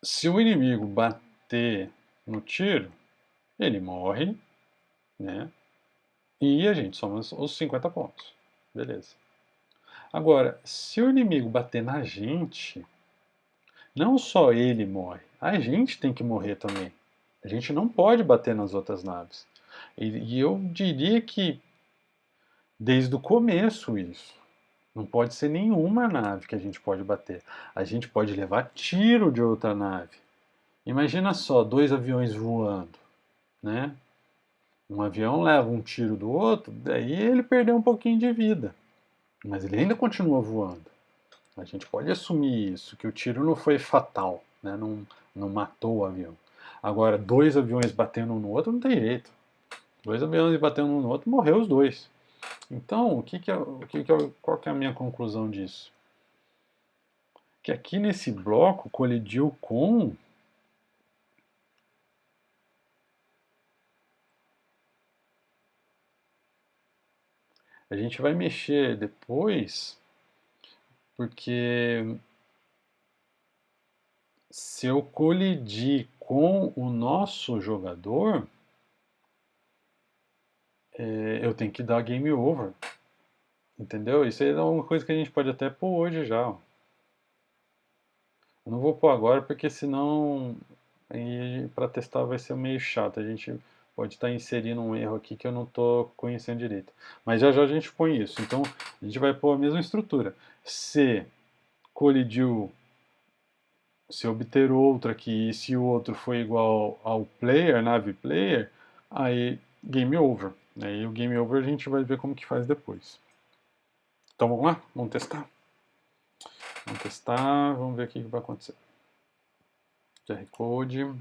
Se o inimigo bater no tiro, ele morre, né? E a gente soma os 50 pontos. Beleza. Agora, se o inimigo bater na gente, não só ele morre, a gente tem que morrer também. A gente não pode bater nas outras naves. E eu diria que desde o começo isso. Não pode ser nenhuma nave que a gente pode bater. A gente pode levar tiro de outra nave. Imagina só, dois aviões voando, né? Um avião leva um tiro do outro, daí ele perdeu um pouquinho de vida. Mas ele ainda continua voando. A gente pode assumir isso, que o tiro não foi fatal, né? Não matou o avião. Agora, dois aviões batendo um no outro não tem jeito. Dois aviões batendo um no outro, morreu os dois. Então, qual que é a minha conclusão disso? Que aqui nesse bloco colidiu com... A gente vai mexer depois, porque se eu colidir com o nosso jogador, eu tenho que dar game over. Entendeu? Isso aí é uma coisa que a gente pode até pôr hoje já. Ó. Eu não vou pôr agora porque senão para testar vai ser meio chato. A gente pode estar inserindo um erro aqui que eu não estou conhecendo direito. Mas já já a gente põe isso. Então a gente vai pôr a mesma estrutura. Se colidiu, se obter outro aqui e se o outro foi igual ao player, nave player, aí game over. Aí o game over a gente vai ver como que faz depois. Então vamos lá? Vamos testar? Vamos testar, vamos ver o que vai acontecer. QR Code.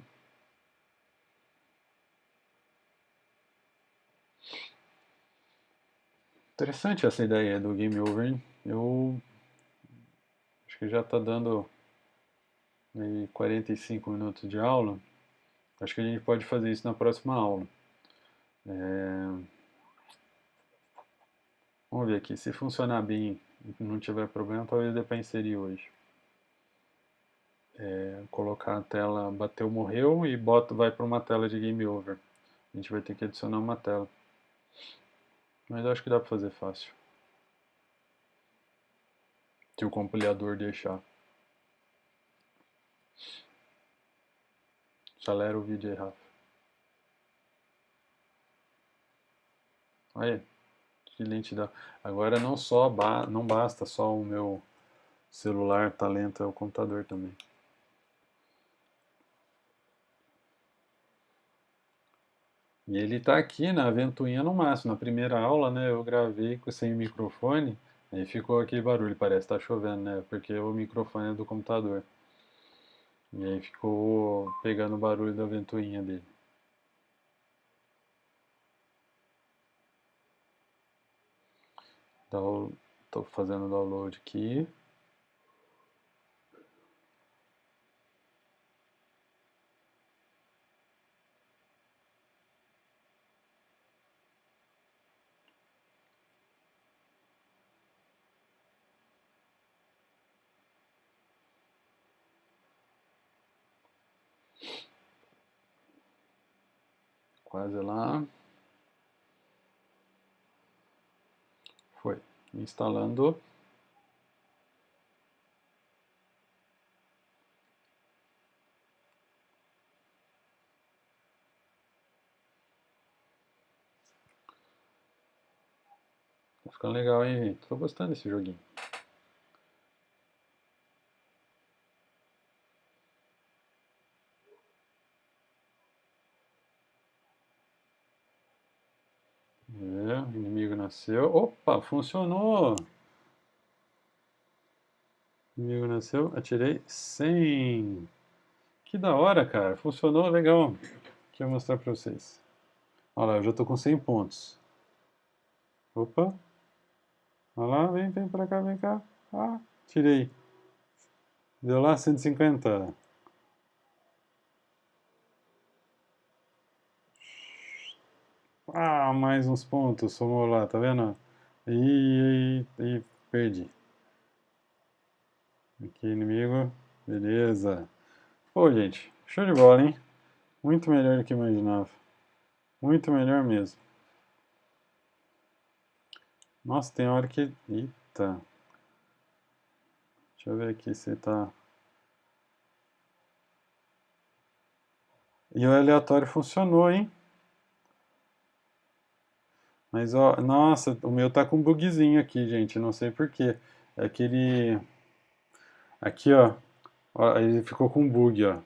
Interessante essa ideia do Game Over, hein? Eu acho que já está dando aí 45 minutos de aula. Acho que a gente pode fazer isso na próxima aula. Vamos ver aqui. Se funcionar bem e não tiver problema, talvez dê para inserir hoje. Colocar a tela bateu, morreu e vai para uma tela de Game Over. A gente vai ter que adicionar uma tela. Mas eu acho que dá para fazer fácil. Se o compilador deixar. Acelera o vídeo aí, Rafa. Aí, que lentidão. Agora não basta só o meu celular tá lento, é o computador também. E ele tá aqui na ventoinha no máximo. Na primeira aula, né, eu gravei sem o microfone, aí ficou aquele barulho, parece que tá chovendo, né? Porque o microfone é do computador. E aí ficou pegando o barulho da ventoinha dele. Tô fazendo o download aqui. Quase lá. Foi. Instalando. Tá ficando legal, hein, gente? Tô gostando desse joguinho. O inimigo nasceu. Opa, funcionou! O inimigo nasceu, atirei 100. Que da hora, cara. Funcionou legal. Deixa eu mostrar pra vocês. Olha lá, eu já tô com 100 pontos. Opa. Olha lá, vem pra cá, vem cá. Ah, tirei. Deu lá 150. Ah, mais uns pontos. Somou lá, tá vendo? E perdi. Aqui, inimigo. Beleza. Pô, gente, show de bola, hein? Muito melhor do que imaginava. Muito melhor mesmo. Nossa, tem hora que... Eita. Deixa eu ver aqui se tá... E o aleatório funcionou, hein? Mas, ó, nossa, o meu tá com um bugzinho aqui, gente. Não sei por quê. É aquele... Aqui, ó. Ó, ele ficou com bug, ó.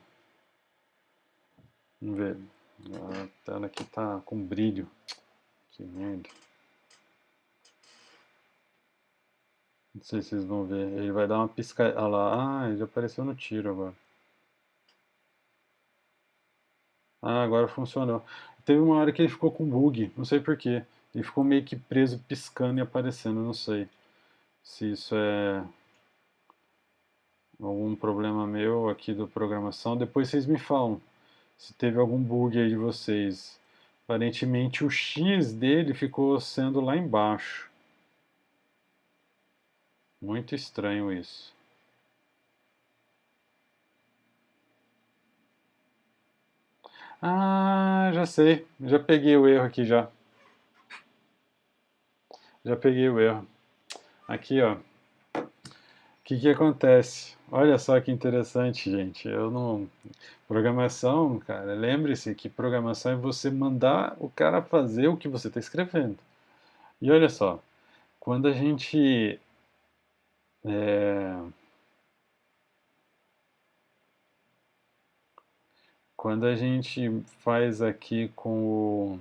Vamos ver. A tela aqui tá com brilho. Que merda. Não sei se vocês vão ver. Ele vai dar uma piscada. Olha lá. Ah, ele apareceu no tiro agora. Ah, agora funcionou. Teve uma hora que ele ficou com bug. Não sei por quê. Ele ficou meio que preso, piscando e aparecendo. Não sei se isso é algum problema meu aqui da programação. Depois vocês me falam se teve algum bug aí de vocês. Aparentemente o X dele ficou sendo lá embaixo. Muito estranho isso. Ah, já sei. Já peguei o erro aqui já. já peguei o erro. Aqui, ó. O que acontece? Olha só que interessante, gente. Eu não. Programação, cara, lembre-se que programação é você mandar o cara fazer o que você está escrevendo. E olha só, quando a gente. é, Quando a gente faz aqui com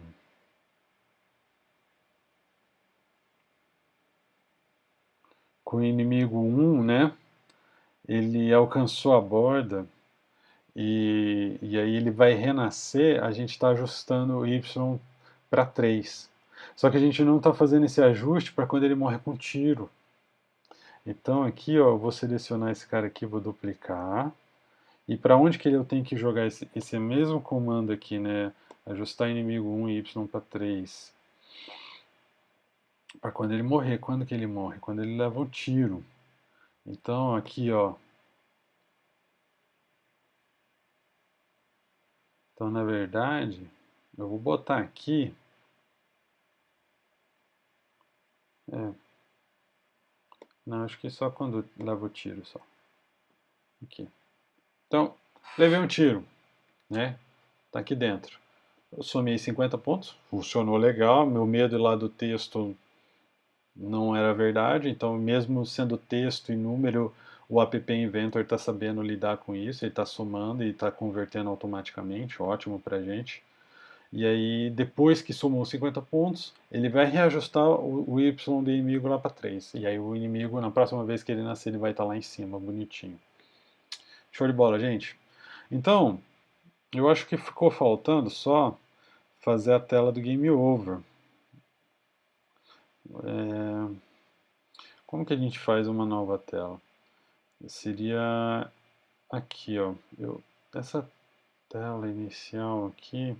o inimigo 1, né? Ele alcançou a borda e aí ele vai renascer, a gente está ajustando o Y para 3. Só que a gente não está fazendo esse ajuste para quando ele morre com tiro. Então aqui, ó, eu vou selecionar esse cara aqui, vou duplicar. E para onde que eu tenho que jogar esse mesmo comando aqui, né? Ajustar inimigo 1 e Y para 3. Para quando ele morrer. Quando que ele morre? Quando ele leva um tiro. Então aqui, ó. Então na verdade, eu vou botar aqui. É, não, acho que só quando leva o tiro só. Aqui. Então, levei um tiro, né? Tá aqui dentro. Eu somei 50 pontos, funcionou legal. Meu medo lá do texto não era verdade, então mesmo sendo texto e número, o App Inventor está sabendo lidar com isso, ele está somando e está convertendo automaticamente, ótimo para a gente. E aí, depois que somou 50 pontos, ele vai reajustar o Y do inimigo lá para 3. E aí o inimigo, na próxima vez que ele nascer, ele vai estar lá em cima, bonitinho. Show de bola, gente. Então, eu acho que ficou faltando só fazer a tela do Game Over. Como que a gente faz uma nova tela? Seria aqui, ó. Essa tela inicial aqui,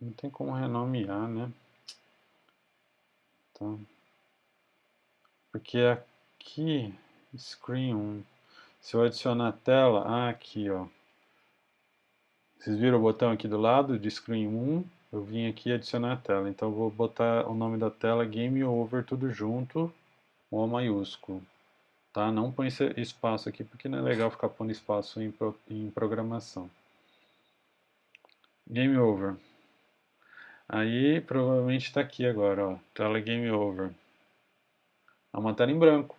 não tem como renomear, né? Então, porque aqui, Screen 1, se eu adicionar a tela, aqui, ó. Vocês viram o botão aqui do lado de Screen 1? Eu vim aqui adicionar a tela. Então eu vou botar o nome da tela Game Over tudo junto, O maiúsculo. Tá? Não põe esse espaço aqui porque não é legal ficar pondo espaço em programação. Game Over. Aí provavelmente está aqui agora, ó, tela Game Over. É uma tela em branco,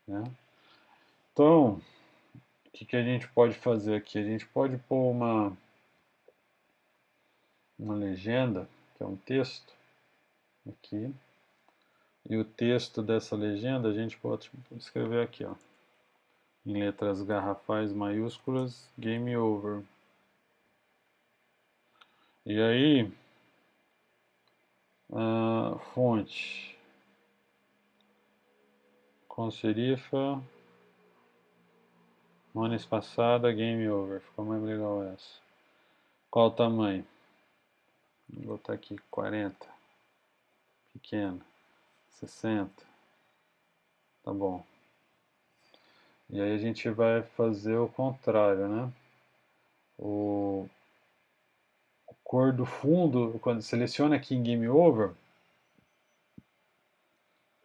né? Então, o que a gente pode fazer aqui? A gente pode pôr uma legenda, que é um texto, aqui. E o texto dessa legenda a gente pode escrever aqui, ó, em letras garrafais maiúsculas, Game Over. E aí, fonte, com serifa, mão espaçada, Game Over. Ficou mais legal essa. Qual o tamanho? Vou botar aqui 40. Pequeno. 60. Tá bom. E aí a gente vai fazer o contrário, né? O cor do fundo, quando seleciona aqui em Game Over,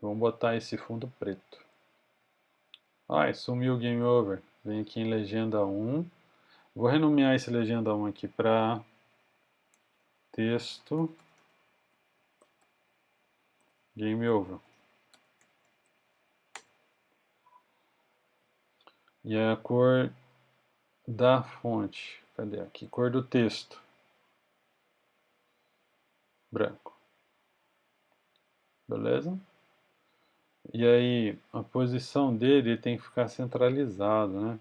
vamos botar esse fundo preto. Ai, sumiu o Game Over. Vem aqui em Legenda 1. Vou renomear esse Legenda 1 aqui para texto Game Over. E a cor da fonte, cadê aqui? Cor do texto, branco. Beleza? E aí, a posição dele tem que ficar centralizado, né?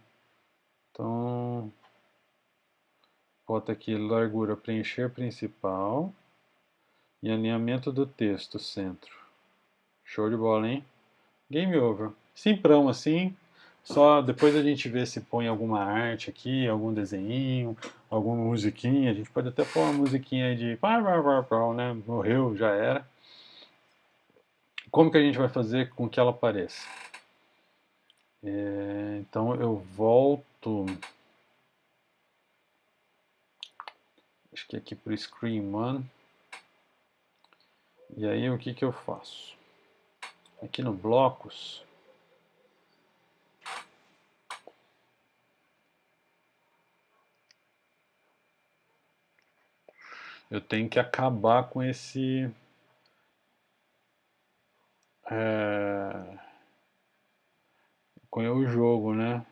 Então, bota aqui largura preencher principal e alinhamento do texto, centro. Show de bola, hein? Game over. Simprão assim. Só depois a gente vê se põe alguma arte aqui, algum desenho, alguma musiquinha. A gente pode até pôr uma musiquinha aí de né? Morreu, já era. Como que a gente vai fazer com que ela apareça? Então eu volto. Acho que aqui para o Screen 1. E aí o que eu faço? aqui no blocos, eu tenho que acabar com esse é, com o jogo, né?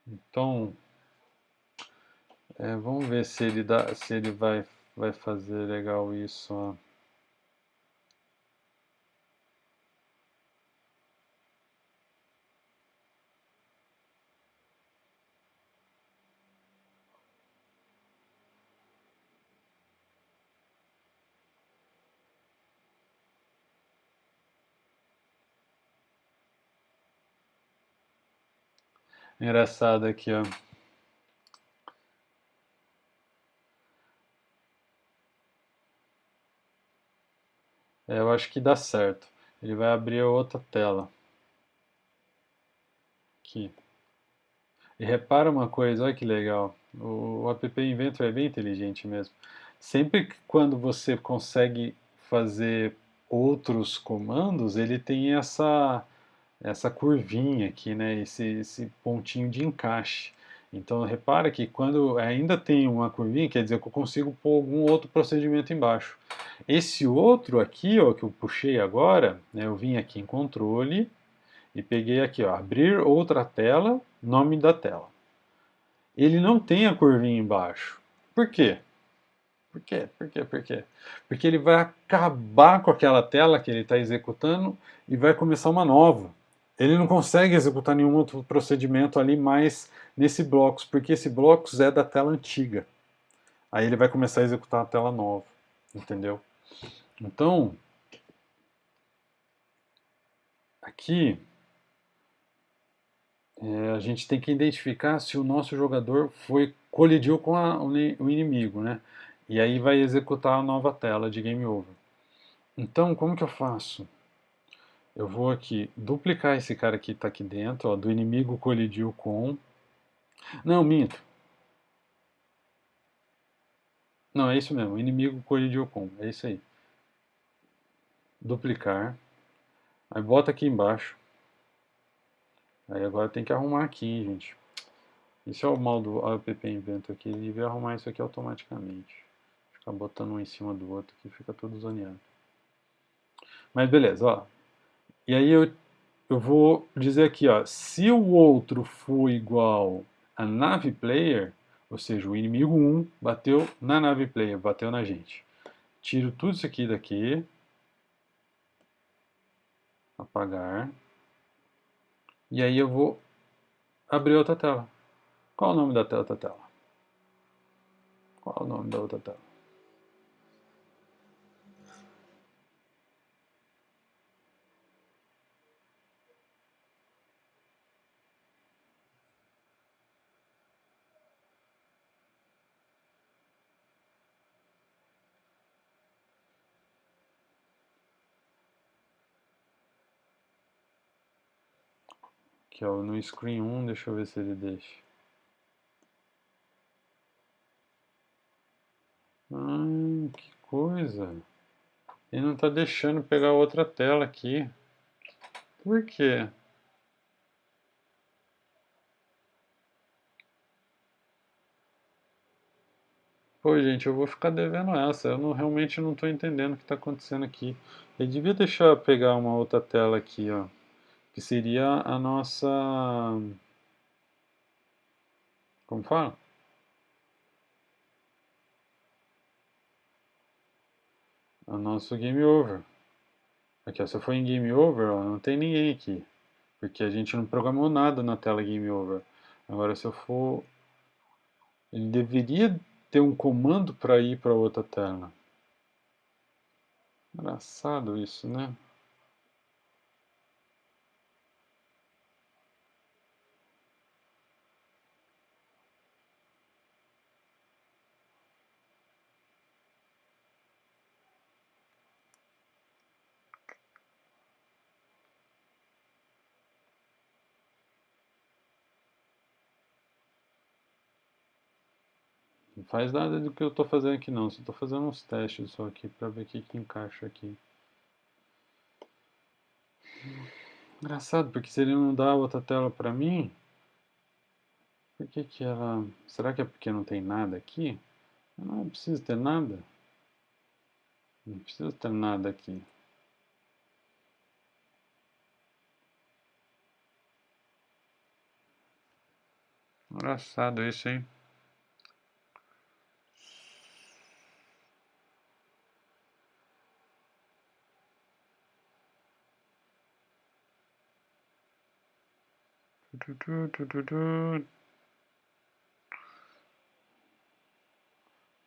Então, vamos ver se ele dá, se ele vai fazer legal isso. Ó. Engraçado aqui, ó. Eu acho que dá certo. Ele vai abrir a outra tela aqui. E repara uma coisa, olha que legal. O app Inventor é bem inteligente mesmo. Sempre que quando você consegue fazer outros comandos, ele tem essa curvinha aqui, né? Esse pontinho de encaixe. Então repara que quando ainda tem uma curvinha, quer dizer que eu consigo pôr algum outro procedimento embaixo. Esse outro aqui, ó, que eu puxei agora, né, eu vim aqui em controle e peguei aqui, ó, abrir outra tela, nome da tela. Ele não tem a curvinha embaixo. Por quê? Por quê? Por quê? Por quê? Porque ele vai acabar com aquela tela que ele está executando e vai começar uma nova. Ele não consegue executar nenhum outro procedimento ali mais nesse blocos, porque esse blocos é da tela antiga. Aí ele vai começar a executar a tela nova, entendeu? Então, aqui a gente tem que identificar se o nosso jogador colidiu com o inimigo, né? E aí vai executar a nova tela de Game Over. Então, como que eu faço? Eu vou aqui duplicar esse cara que está aqui dentro, ó, do inimigo colidiu com... Não, minto. Não, é isso mesmo, inimigo colidiu com, é isso aí. Duplicar. Aí bota aqui embaixo. Aí agora tem que arrumar aqui, gente. Esse é o mal do app Inventor aqui, ele devia arrumar isso aqui automaticamente. Ficar botando um em cima do outro aqui, fica tudo zoneado. Mas beleza, ó. E aí eu vou dizer aqui, ó, se o outro for igual a nave player, ou seja, o inimigo 1 bateu na nave player, bateu na gente. Tiro tudo isso aqui daqui, apagar, e aí eu vou abrir outra tela. Qual é o nome da outra tela? Qual é o nome da outra tela? Que é no screen 1, deixa eu ver se ele deixa. Que coisa. Ele não está deixando pegar outra tela aqui. Por quê? Pô, gente, eu vou ficar devendo essa. Eu não, realmente não estou entendendo o que está acontecendo aqui. Ele devia deixar eu pegar uma outra tela aqui, ó. Que seria a nossa... Como fala? O nosso Game Over. Aqui, ó, se eu for em Game Over, ó, não tem ninguém aqui. Porque a gente não programou nada na tela Game Over. Agora, se eu for... Ele deveria ter um comando para ir para outra tela. Engraçado isso, né? Não faz nada do que eu estou fazendo aqui não, só estou fazendo uns testes só aqui para ver o que encaixa aqui. Engraçado, porque se ele não dá outra tela para mim, por que que ela... Será que é porque não tem nada aqui? Eu não preciso ter nada. Não preciso ter nada aqui. Engraçado isso, hein?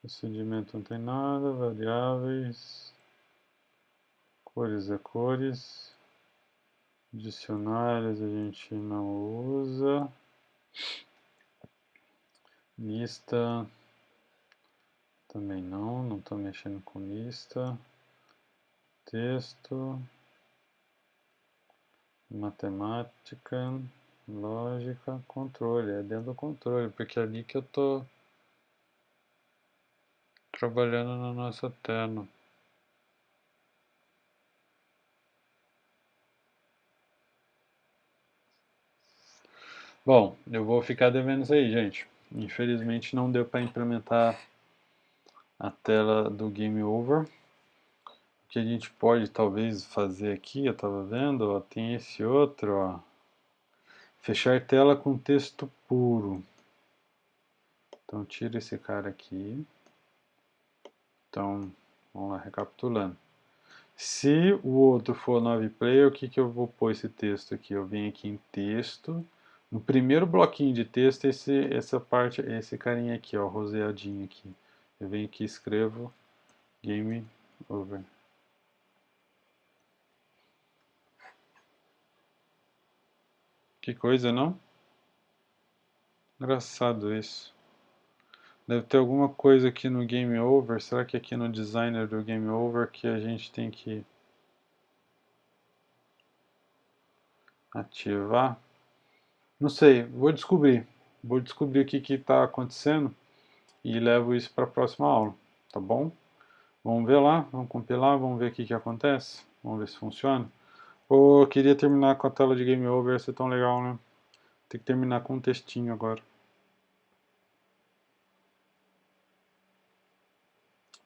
Procedimento não tem nada, variáveis, cores é cores, dicionários a gente não usa, lista também não estou mexendo com lista, texto, matemática, lógica, controle, é dentro do controle, porque é ali que eu estou trabalhando na nossa tela. Bom, eu vou ficar devendo isso aí, gente. Infelizmente não deu para implementar a tela do Game Over. O que a gente pode talvez fazer aqui, eu estava vendo, ó, tem esse outro, ó. Fechar tela com texto puro. Então tira esse cara aqui. Então, vamos lá, recapitulando. Se o outro for 9 player, o que que eu vou pôr esse texto aqui? Eu venho aqui em texto. No primeiro bloquinho de texto, essa parte, esse carinha aqui, ó, roseadinho aqui. Eu venho aqui e escrevo Game Over. Que coisa, não? Engraçado isso. Deve ter alguma coisa aqui no Game Over. Será que aqui no Designer do Game Over que a gente tem que ativar? Não sei, vou descobrir. Vou descobrir o que está acontecendo e levo isso para a próxima aula, tá bom? Vamos ver lá, vamos compilar, vamos ver o que acontece. Vamos ver se funciona. Pô, queria terminar com a tela de Game Over, ia ser tão legal, né? Tem que terminar com um textinho agora.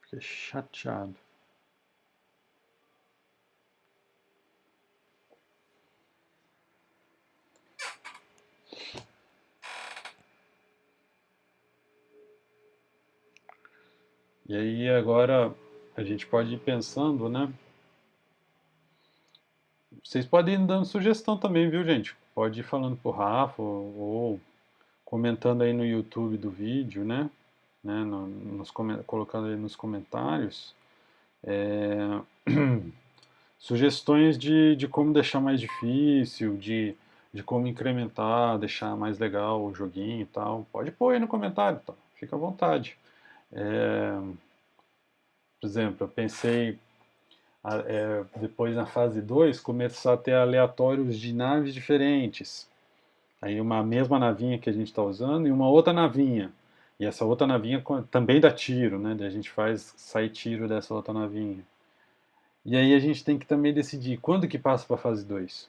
Fiquei chateado. E aí agora a gente pode ir pensando, né? Vocês podem ir dando sugestão também, viu, gente? Pode ir falando pro Rafa ou comentando aí no YouTube do vídeo, né colocando aí nos comentários sugestões de como deixar mais difícil, de como incrementar, deixar mais legal o joguinho e tal. Pode pôr aí no comentário, tá? Fica à vontade. Por exemplo, eu pensei depois na fase 2 começar a ter aleatórios de naves diferentes. Aí uma mesma navinha que a gente está usando e uma outra navinha. E essa outra navinha também dá tiro, né? A gente faz sair tiro dessa outra navinha. E aí a gente tem que também decidir quando que passa para a fase 2.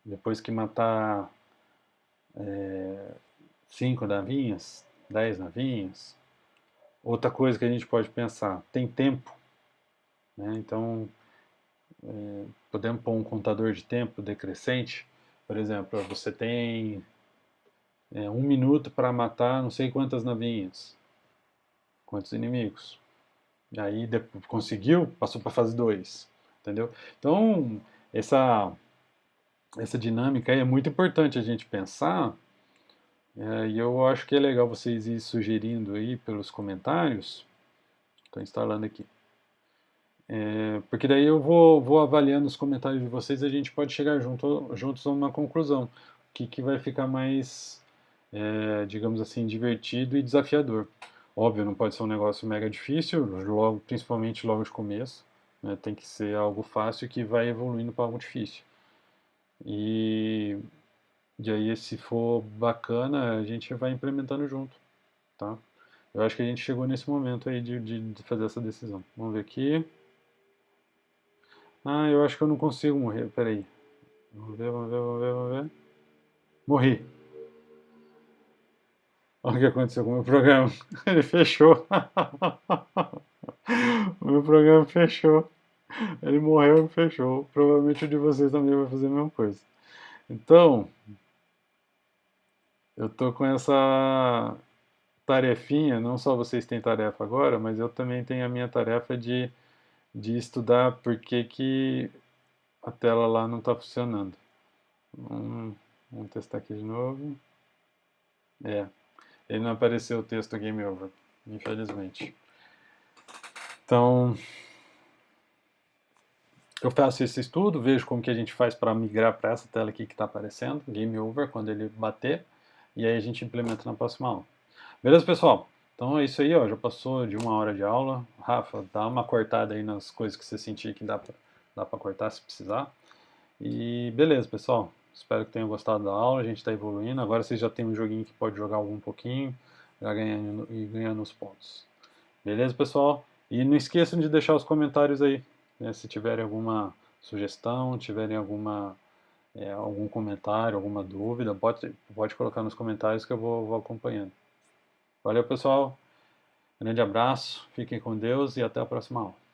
Depois que matar 5 navinhas, 10 navinhas. Outra coisa que a gente pode pensar, tem tempo, né? Então podemos pôr um contador de tempo decrescente. Por exemplo, você tem 1 minuto para matar não sei quantas navinhas, quantos inimigos. E aí conseguiu, passou para a fase 2, entendeu? Então, essa dinâmica aí é muito importante a gente pensar, e eu acho que é legal vocês ir sugerindo aí pelos comentários. Estou instalando aqui. Porque daí eu vou avaliando os comentários de vocês e a gente pode chegar juntos a uma conclusão. O que vai ficar mais, digamos assim, divertido e desafiador. Óbvio, não pode ser um negócio mega difícil, principalmente logo de começo. Né? Tem que ser algo fácil que vai evoluindo para algo difícil. E aí, se for bacana, a gente vai implementando junto. tá? Eu acho que a gente chegou nesse momento aí de fazer essa decisão. Vamos ver aqui. Ah, eu acho que eu não consigo morrer, peraí. Vamos ver, vamos ver, vamos ver, vamos ver. Morri. Olha o que aconteceu com o meu programa. Ele fechou. O meu programa fechou. Ele morreu e fechou. Provavelmente o de vocês também vai fazer a mesma coisa. Então, eu tô com essa tarefinha, não só vocês têm tarefa agora, mas eu também tenho a minha tarefa de estudar por que que a tela lá não está funcionando. Vamos testar aqui de novo. É, ele não apareceu o texto Game Over, infelizmente. Então, eu faço esse estudo, vejo como que a gente faz para migrar para essa tela aqui que está aparecendo, Game Over, quando ele bater, e aí a gente implementa na próxima aula. Beleza, pessoal? Então é isso aí, ó, já passou de 1 hora de aula. Rafa, dá uma cortada aí nas coisas que você sentir que dá para cortar se precisar. E beleza, pessoal. Espero que tenham gostado da aula, a gente está evoluindo. Agora vocês já têm um joguinho que pode jogar algum pouquinho, já ganhando os pontos. Beleza, pessoal? E não esqueçam de deixar os comentários aí, né, se tiverem alguma sugestão, tiverem algum comentário, alguma dúvida, pode colocar nos comentários que eu vou acompanhando. Valeu, pessoal. Grande abraço, fiquem com Deus e até a próxima aula.